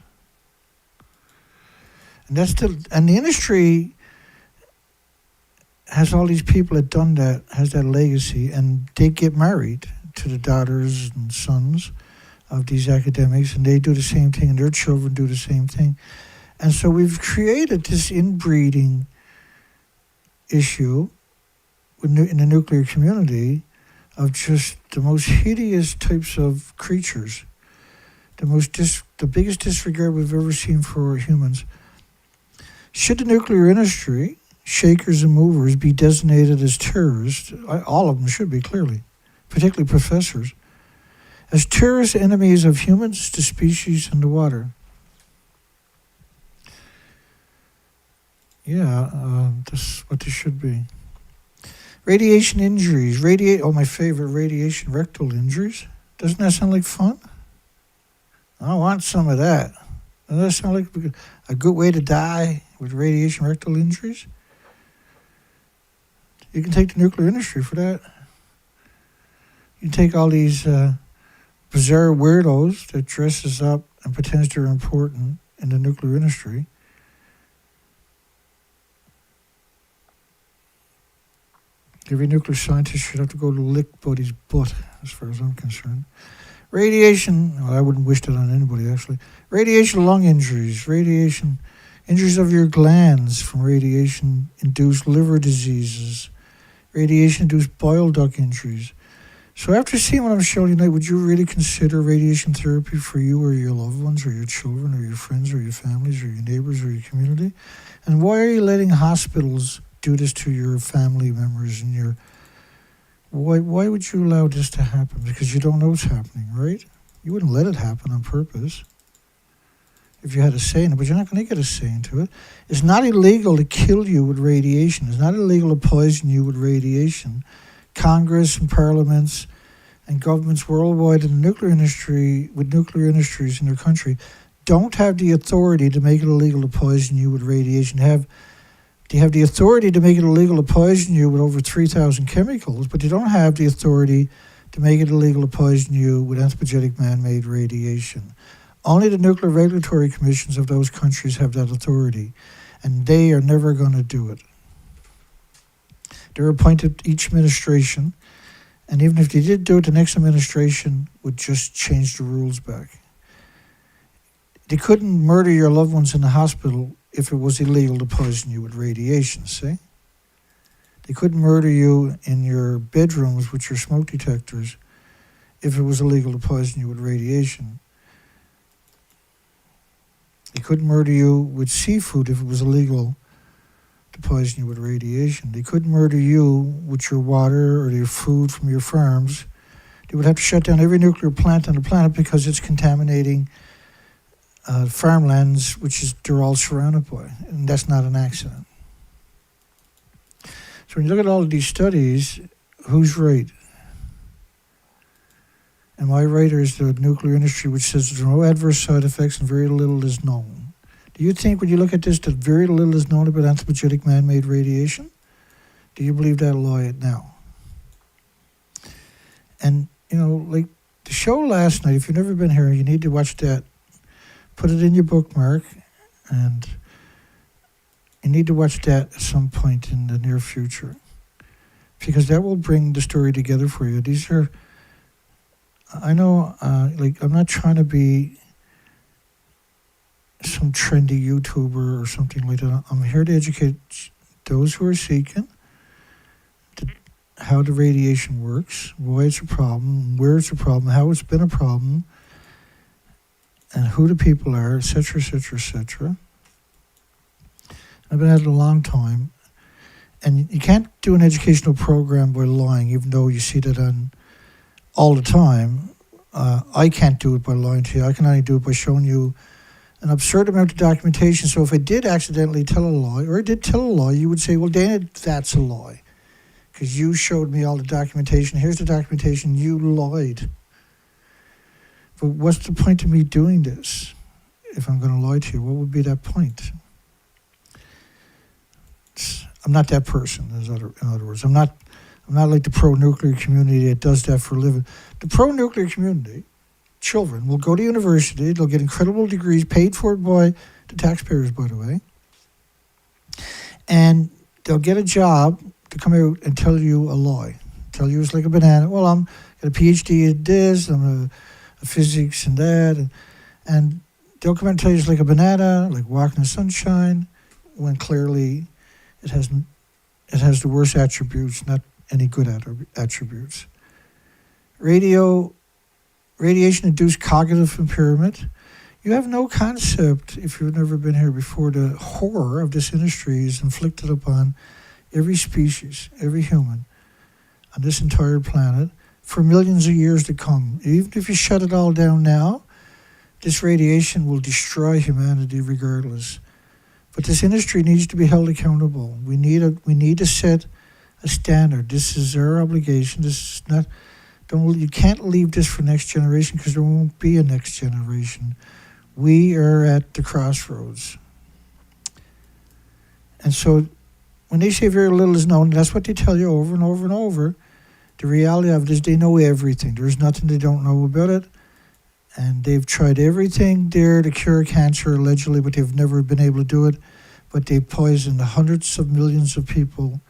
And that's and the industry has all these people that done that, has that legacy, and they get married to the daughters and sons of these academics, and they do the same thing, and their children do the same thing. And so we've created this inbreeding issue in the nuclear community of just the most hideous types of creatures, the biggest disregard we've ever seen for humans. Should the nuclear industry, shakers and movers, be designated as terrorists, all of them should be, clearly, particularly professors, as terrorist enemies of humans, the species, and the water. Yeah, that's what they should be. Radiation injuries. My favorite, radiation rectal injuries. Doesn't that sound like fun? I want some of that. Doesn't that sound like a good way to die with radiation rectal injuries? You can take the nuclear industry for that. You can take all these bizarre weirdos that dresses up and pretends they're important in the nuclear industry. Every nuclear scientist should have to go to lick Buddy's butt, as far as I'm concerned. Radiation, well, I wouldn't wish that on anybody, actually. Radiation lung injuries, radiation injuries of your glands from radiation-induced liver diseases, radiation-induced bile duct injuries, So after seeing what I'm showing you tonight, would you really consider radiation therapy for you or your loved ones or your children or your friends or your families or your neighbors or your community? And why are you letting hospitals do this to your family members and your... Why would you allow this to happen? Because you don't know what's happening, right? You wouldn't let it happen on purpose if you had a say in it, but you're not going to get a say into it. It's not illegal to kill you with radiation. It's not illegal to poison you with radiation. Congress and parliaments and governments worldwide in the nuclear industry, with nuclear industries in their country, don't have the authority to make it illegal to poison you with radiation. They have the authority to make it illegal to poison you with over 3,000 chemicals, but they don't have the authority to make it illegal to poison you with anthropogenic man-made radiation. Only the nuclear regulatory commissions of those countries have that authority, and they are never going to do it. They're appointed each administration, and even if they did do it, the next administration would just change the rules back. They couldn't murder your loved ones in the hospital if it was illegal to poison you with radiation, see? They couldn't murder you in your bedrooms with your smoke detectors if it was illegal to poison you with radiation. They couldn't murder you with seafood if it was illegal to poison you with radiation. They couldn't murder you with your water or your food from your farms. They would have to shut down every nuclear plant on the planet because it's contaminating farmlands, they're all surrounded by. And that's not an accident. So when you look at all of these studies, who's right? Am I right, or is the nuclear industry which says there are no adverse side effects and very little is known? Do you think when you look at this that very little is known about anthropogenic man-made radiation? Do you believe that lie now? And, like the show last night, if you've never been here, you need to watch that. Put it in your bookmark, and you need to watch that at some point in the near future, because that will bring the story together for you. These are, I know, I'm not trying to be some trendy YouTuber or something like that. I'm here to educate those who are seeking how the radiation works, why it's a problem, where it's a problem, how it's been a problem, and who the people are, etc., etc., etc. I've been at it a long time. And you can't do an educational program by lying, even though you see that on all the time. I can't do it by lying to you. I can only do it by showing you an absurd amount of documentation. So if I did accidentally tell a lie, or I did tell a lie, you would say, well, Dana, that's a lie. Because you showed me all the documentation. Here's the documentation. You lied. But what's the point of me doing this? If I'm going to lie to you, what would be that point? I'm not that person. In other words, I'm not like the pro-nuclear community that does that for a living. The pro-nuclear community, children, will go to university. They'll get incredible degrees paid for by the taxpayers, by the way, and they'll get a job to come out and tell you a lie. Tell you it's like a banana. Well, I'm got a PhD in this. I'm a physics and that, and they'll come out and tell you it's like a banana, like walking in the sunshine, when clearly it has the worst attributes, not any good attributes. Radiation-induced cognitive impairment. You have no concept, if you've never been here before, the horror of this industry is inflicted upon every species, every human on this entire planet for millions of years to come. Even if you shut it all down now, this radiation will destroy humanity regardless. But this industry needs to be held accountable. We need to set a standard. This is our obligation. This is not. You can't leave this for next generation, because there won't be a next generation. We are at the crossroads. And so when they say very little is known, that's what they tell you over and over and over. The reality of it is they know everything. There's nothing they don't know about it. And they've tried everything there to cure cancer, allegedly, but they've never been able to do it. But they poisoned hundreds of millions of people,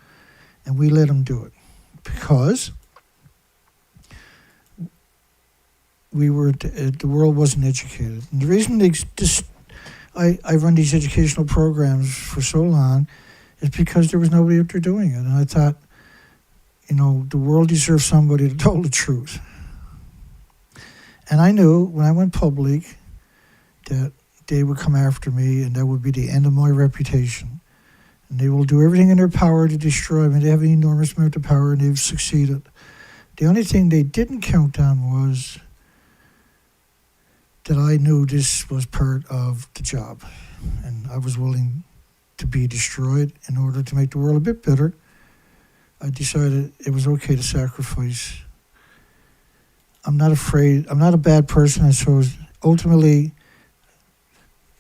and we let them do it. Because the world wasn't educated. And the reason I run these educational programs for so long is because there was nobody out there doing it. And I thought, the world deserves somebody to tell the truth. And I knew when I went public that they would come after me, and that would be the end of my reputation. And they will do everything in their power to destroy me. They have an enormous amount of power, and they've succeeded. The only thing they didn't count on was that I knew this was part of the job, and I was willing to be destroyed in order to make the world a bit better. I decided it was okay to sacrifice. I'm not afraid. I'm not a bad person, and so ultimately,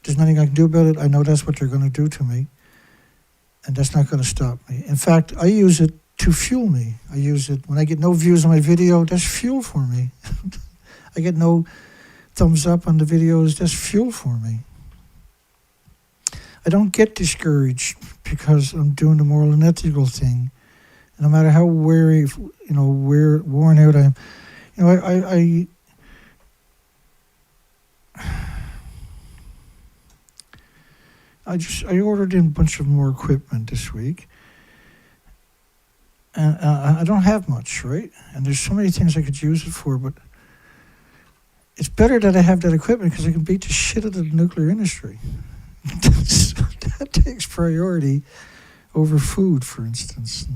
there's nothing I can do about it. I know that's what they're going to do to me, and that's not going to stop me. In fact, I use it to fuel me. I use it when I get no views on my video. That's fuel for me. I get no thumbs up on the videos. That's fuel for me. I don't get discouraged because I'm doing the moral and ethical thing. And no matter how weary, worn out I am, I ordered in a bunch of more equipment this week, and I don't have much, right? And there's so many things I could use it for, but it's better that I have that equipment because I can beat the shit out of the nuclear industry. That takes priority over food, for instance.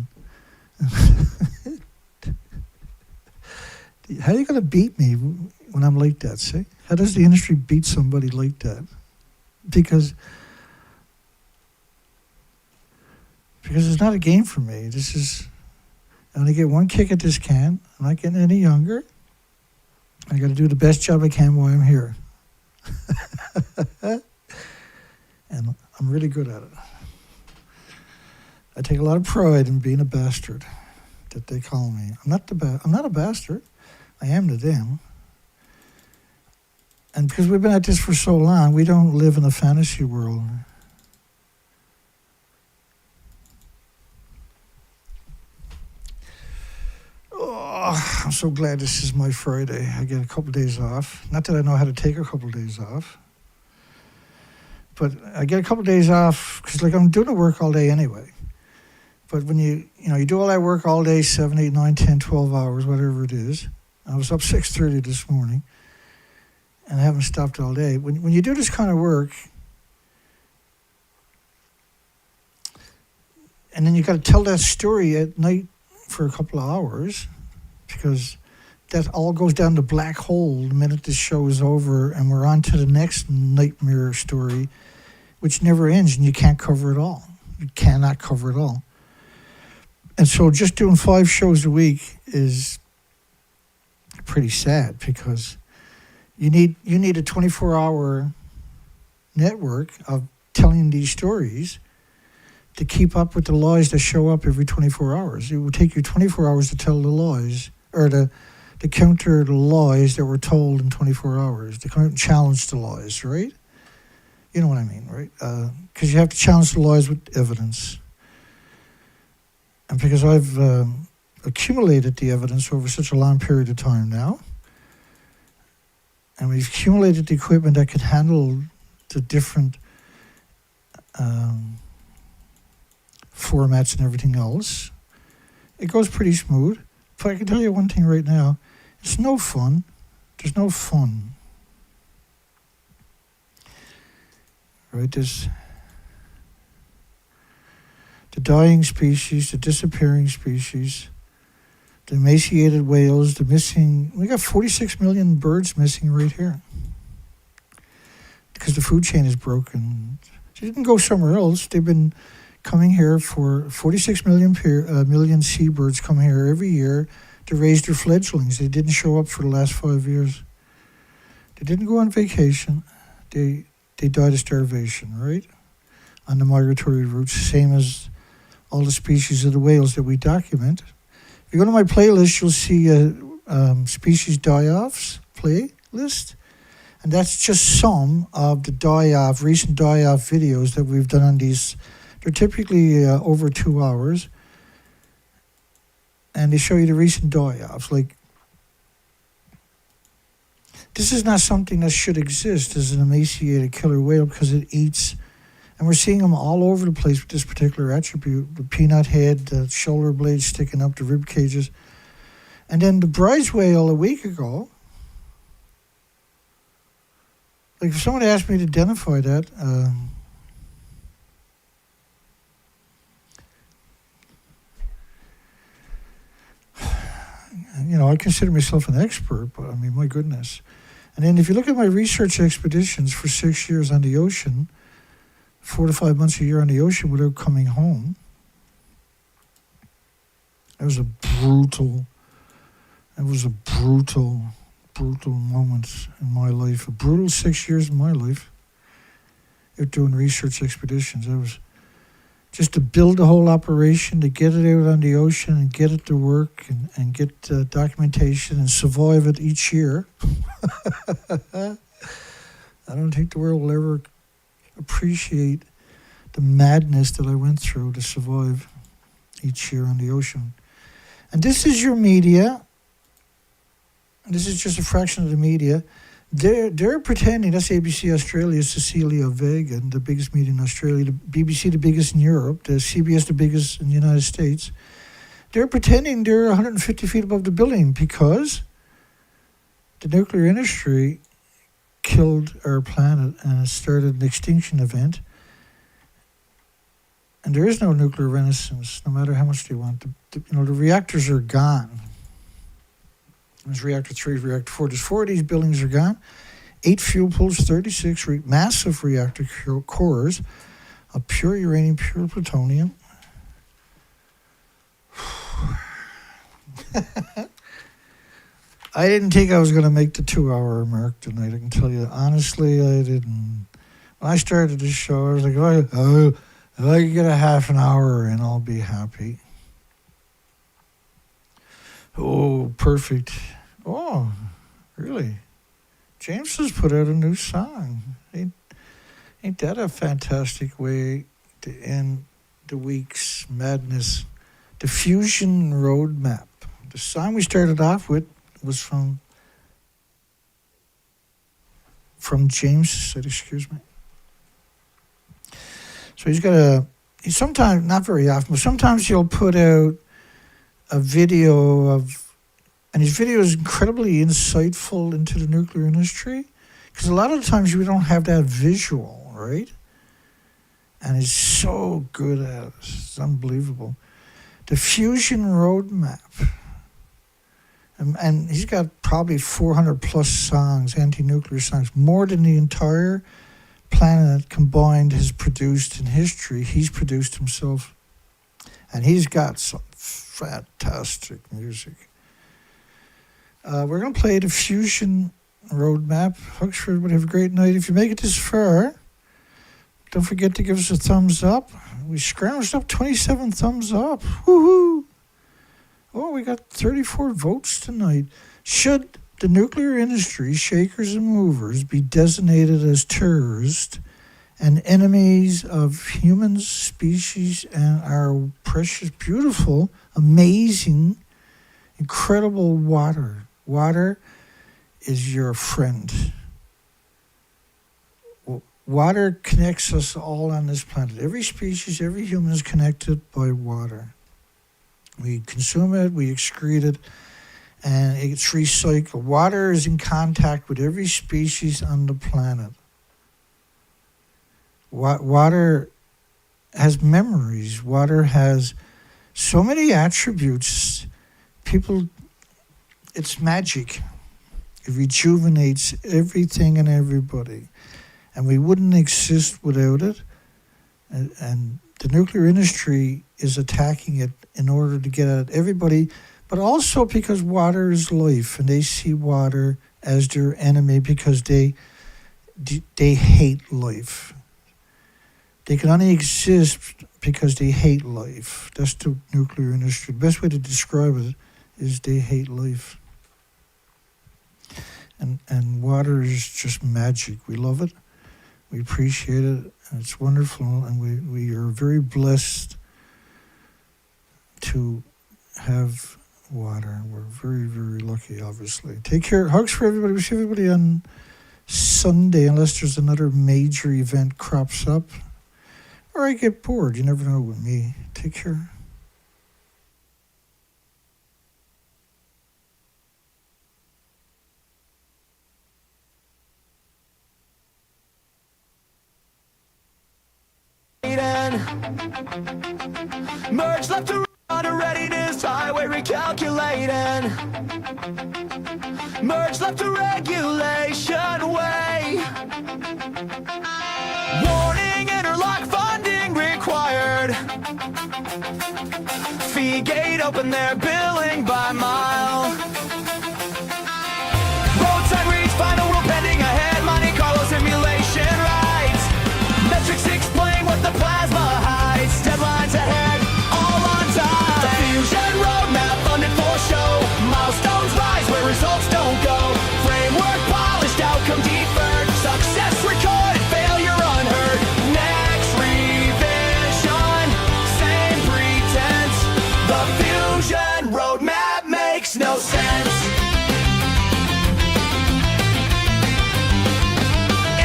How are you going to beat me when I'm like that, see? How does the industry beat somebody like that? Because it's not a game for me. I only get one kick at this can. I'm not getting any younger. I got to do the best job I can while I'm here. And I'm really good at it. I take a lot of pride in being a bastard that they call me. I'm not a bastard. I am to them. And because we've been at this for so long, we don't live in a fantasy world. Oh, I'm so glad this is my Friday. I get a couple of days off. Not that I know how to take a couple of days off. But I get a couple of days off because I'm doing the work all day anyway. But when you do all that work all day, 7, 8, 9, 10, 12 hours, whatever it is. I was up 6:30 this morning, and I haven't stopped all day. When you do this kind of work, and then you got to tell that story at night for a couple of hours, because that all goes down the black hole the minute this show is over, and we're on to the next nightmare story, which never ends, and you can't cover it all. You cannot cover it all. And so just doing 5 shows a week is pretty sad, because you need a 24-hour network of telling these stories to keep up with the lies that show up every 24 hours. It would take you 24 hours to tell the lies, or to counter the lies that were told in 24 hours, to challenge the lies, right? You know what I mean, right? Because you have to challenge the lies with evidence. And because I've accumulated the evidence over such a long period of time now, and we've accumulated the equipment that could handle the different formats and everything else, it goes pretty smooth. But I can tell you one thing right now, it's no fun. There's no fun. Right, there's the dying species, the disappearing species, the emaciated whales, the missing. We got 46 million birds missing right here because the food chain is broken. They didn't go somewhere else. They've been coming here for 46 million seabirds come here every year to raise their fledglings. They didn't show up for the last 5 years. They didn't go on vacation. They died of starvation, right? On the migratory routes, same as all the species of the whales that we document. If you go to my playlist, you'll see a species die-offs playlist. And that's just some of the recent die-off videos that we've done on these. They're typically over 2 hours. And they show you the recent die-offs. This is not something that should exist as an emaciated killer whale, because it eats. And we're seeing them all over the place with this particular attribute. The peanut head, the shoulder blades sticking up, the rib cages. And then the bryce whale a week ago, like if someone asked me to identify that, I consider myself an expert, but I mean, my goodness. And then if you look at my research expeditions for 6 years on the ocean, 4 to 5 months a year on the ocean without coming home, it was a brutal moment in my life, a brutal 6 years in my life out doing research expeditions. I was just to build the whole operation, to get it out on the ocean and get it to work and get documentation and survive it each year. I don't think the world will ever appreciate the madness that I went through to survive each year on the ocean. And this is your media. This is just a fraction of the media. They're pretending, that's ABC Australia, Cecilia Vega, the biggest media in Australia, the BBC the biggest in Europe, the CBS the biggest in the United States. They're pretending they're 150 feet above the building because the nuclear industry killed our planet and it started an extinction event. And there is no nuclear renaissance, no matter how much they want. The reactors are gone. There's reactor 3, reactor 4. There's 4 of these buildings are gone. 8 fuel pools, 36 massive reactor cores of pure uranium, pure plutonium. I didn't think I was going to make the 2-hour mark tonight. I can tell you, honestly, I didn't. When I started this show, I was like, if I can get a half an hour and I'll be happy. Oh, perfect. Oh, really? James has put out a new song. Ain't that a fantastic way to end the week's madness? The Fusion Roadmap. The song we started off with was from James said, excuse me. So he's sometimes, not very often, but sometimes he'll put out a video and his video is incredibly insightful into the nuclear industry because a lot of the times we don't have that visual, right? And he's so good at it. It's unbelievable. The Fusion Roadmap. And he's got probably 400 plus songs, anti-nuclear songs, more than the entire planet combined has produced in history. He's produced himself. And he's got some fantastic music. We're going to play the Fusion Roadmap. Hugs for everybody. Have a great night. If you make it this far, don't forget to give us a thumbs up. We scrounged up 27 thumbs up. Woohoo! Oh, we got 34 votes tonight. Should the nuclear industry, shakers and movers, be designated as terrorists and enemies of human species and our precious, beautiful, amazing, incredible water? Water is your friend. Water connects us all on this planet. Every species, every human is connected by water. We consume it, we excrete it, and it's recycled. Water is in contact with every species on the planet. Water has memories. Water has so many attributes. It's magic. It rejuvenates everything and everybody. And we wouldn't exist without it. And the nuclear industry is attacking it in order to get at everybody, but also because water is life, and they see water as their enemy because they hate life. They can only exist because they hate life. That's the nuclear industry. The best way to describe it is they hate life. And water is just magic. We love it. We appreciate it. And it's wonderful. And we are very blessed to have water. We're very, very lucky, obviously. Take care. Hugs for everybody. We see everybody on Sunday, unless there's another major event crops up. or I get bored. You never know with me. Take care. Merge left to right, a readiness highway recalculating. Merge left to regulation way. Warning, interlock funding required. Fee gate open, their billing by mile. Roadside reach, final rule pending ahead. Monte Carlo simulation rights. Metrics explain what the plasma hides. Deadlines ahead, all on time. The fusion roadmap funded for show. Milestones rise where results don't go. Framework polished, outcome deferred. Success recorded, failure unheard. Next revision, same pretense. The fusion roadmap makes no sense.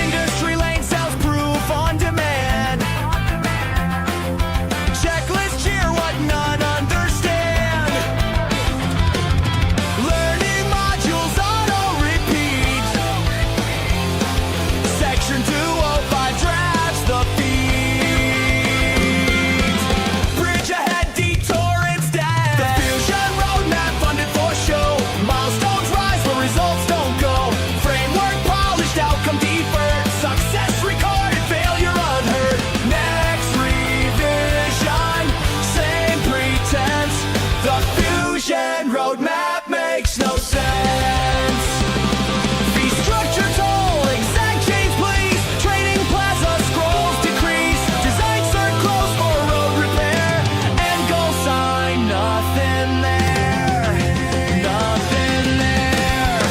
Industry lane sells proof on demand. Checklist cheer what none understand. Learning modules auto repeat. Section 205 drafts the feed. Bridge ahead, detour instead. The fusion roadmap funded for show. Milestones rise where results don't go. Framework polished, outcome deferred. Success recorded, failure unheard. Next revision, same pretense. The fusion roadmap makes no sense. Fee structure toll, exact change please. Training plaza scrolls decrease. Design cert close for road repair. End goal sign, nothing there. Nothing there.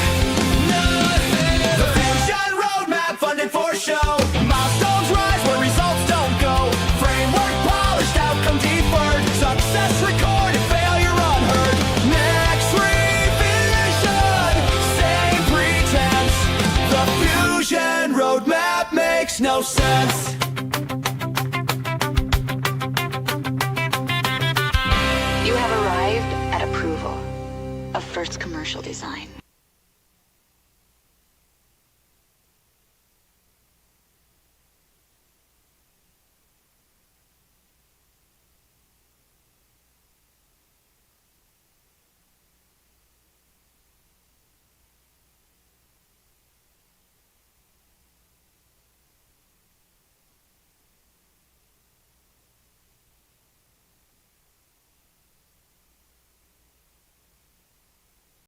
Nothing. The fusion roadmap funded for show. Milestones rise where results don't go. Framework polished, outcome deferred. Success recorded, failure unheard. Next revision, same pretense. The fusion roadmap makes no sense. You have arrived at approval of first commercial design.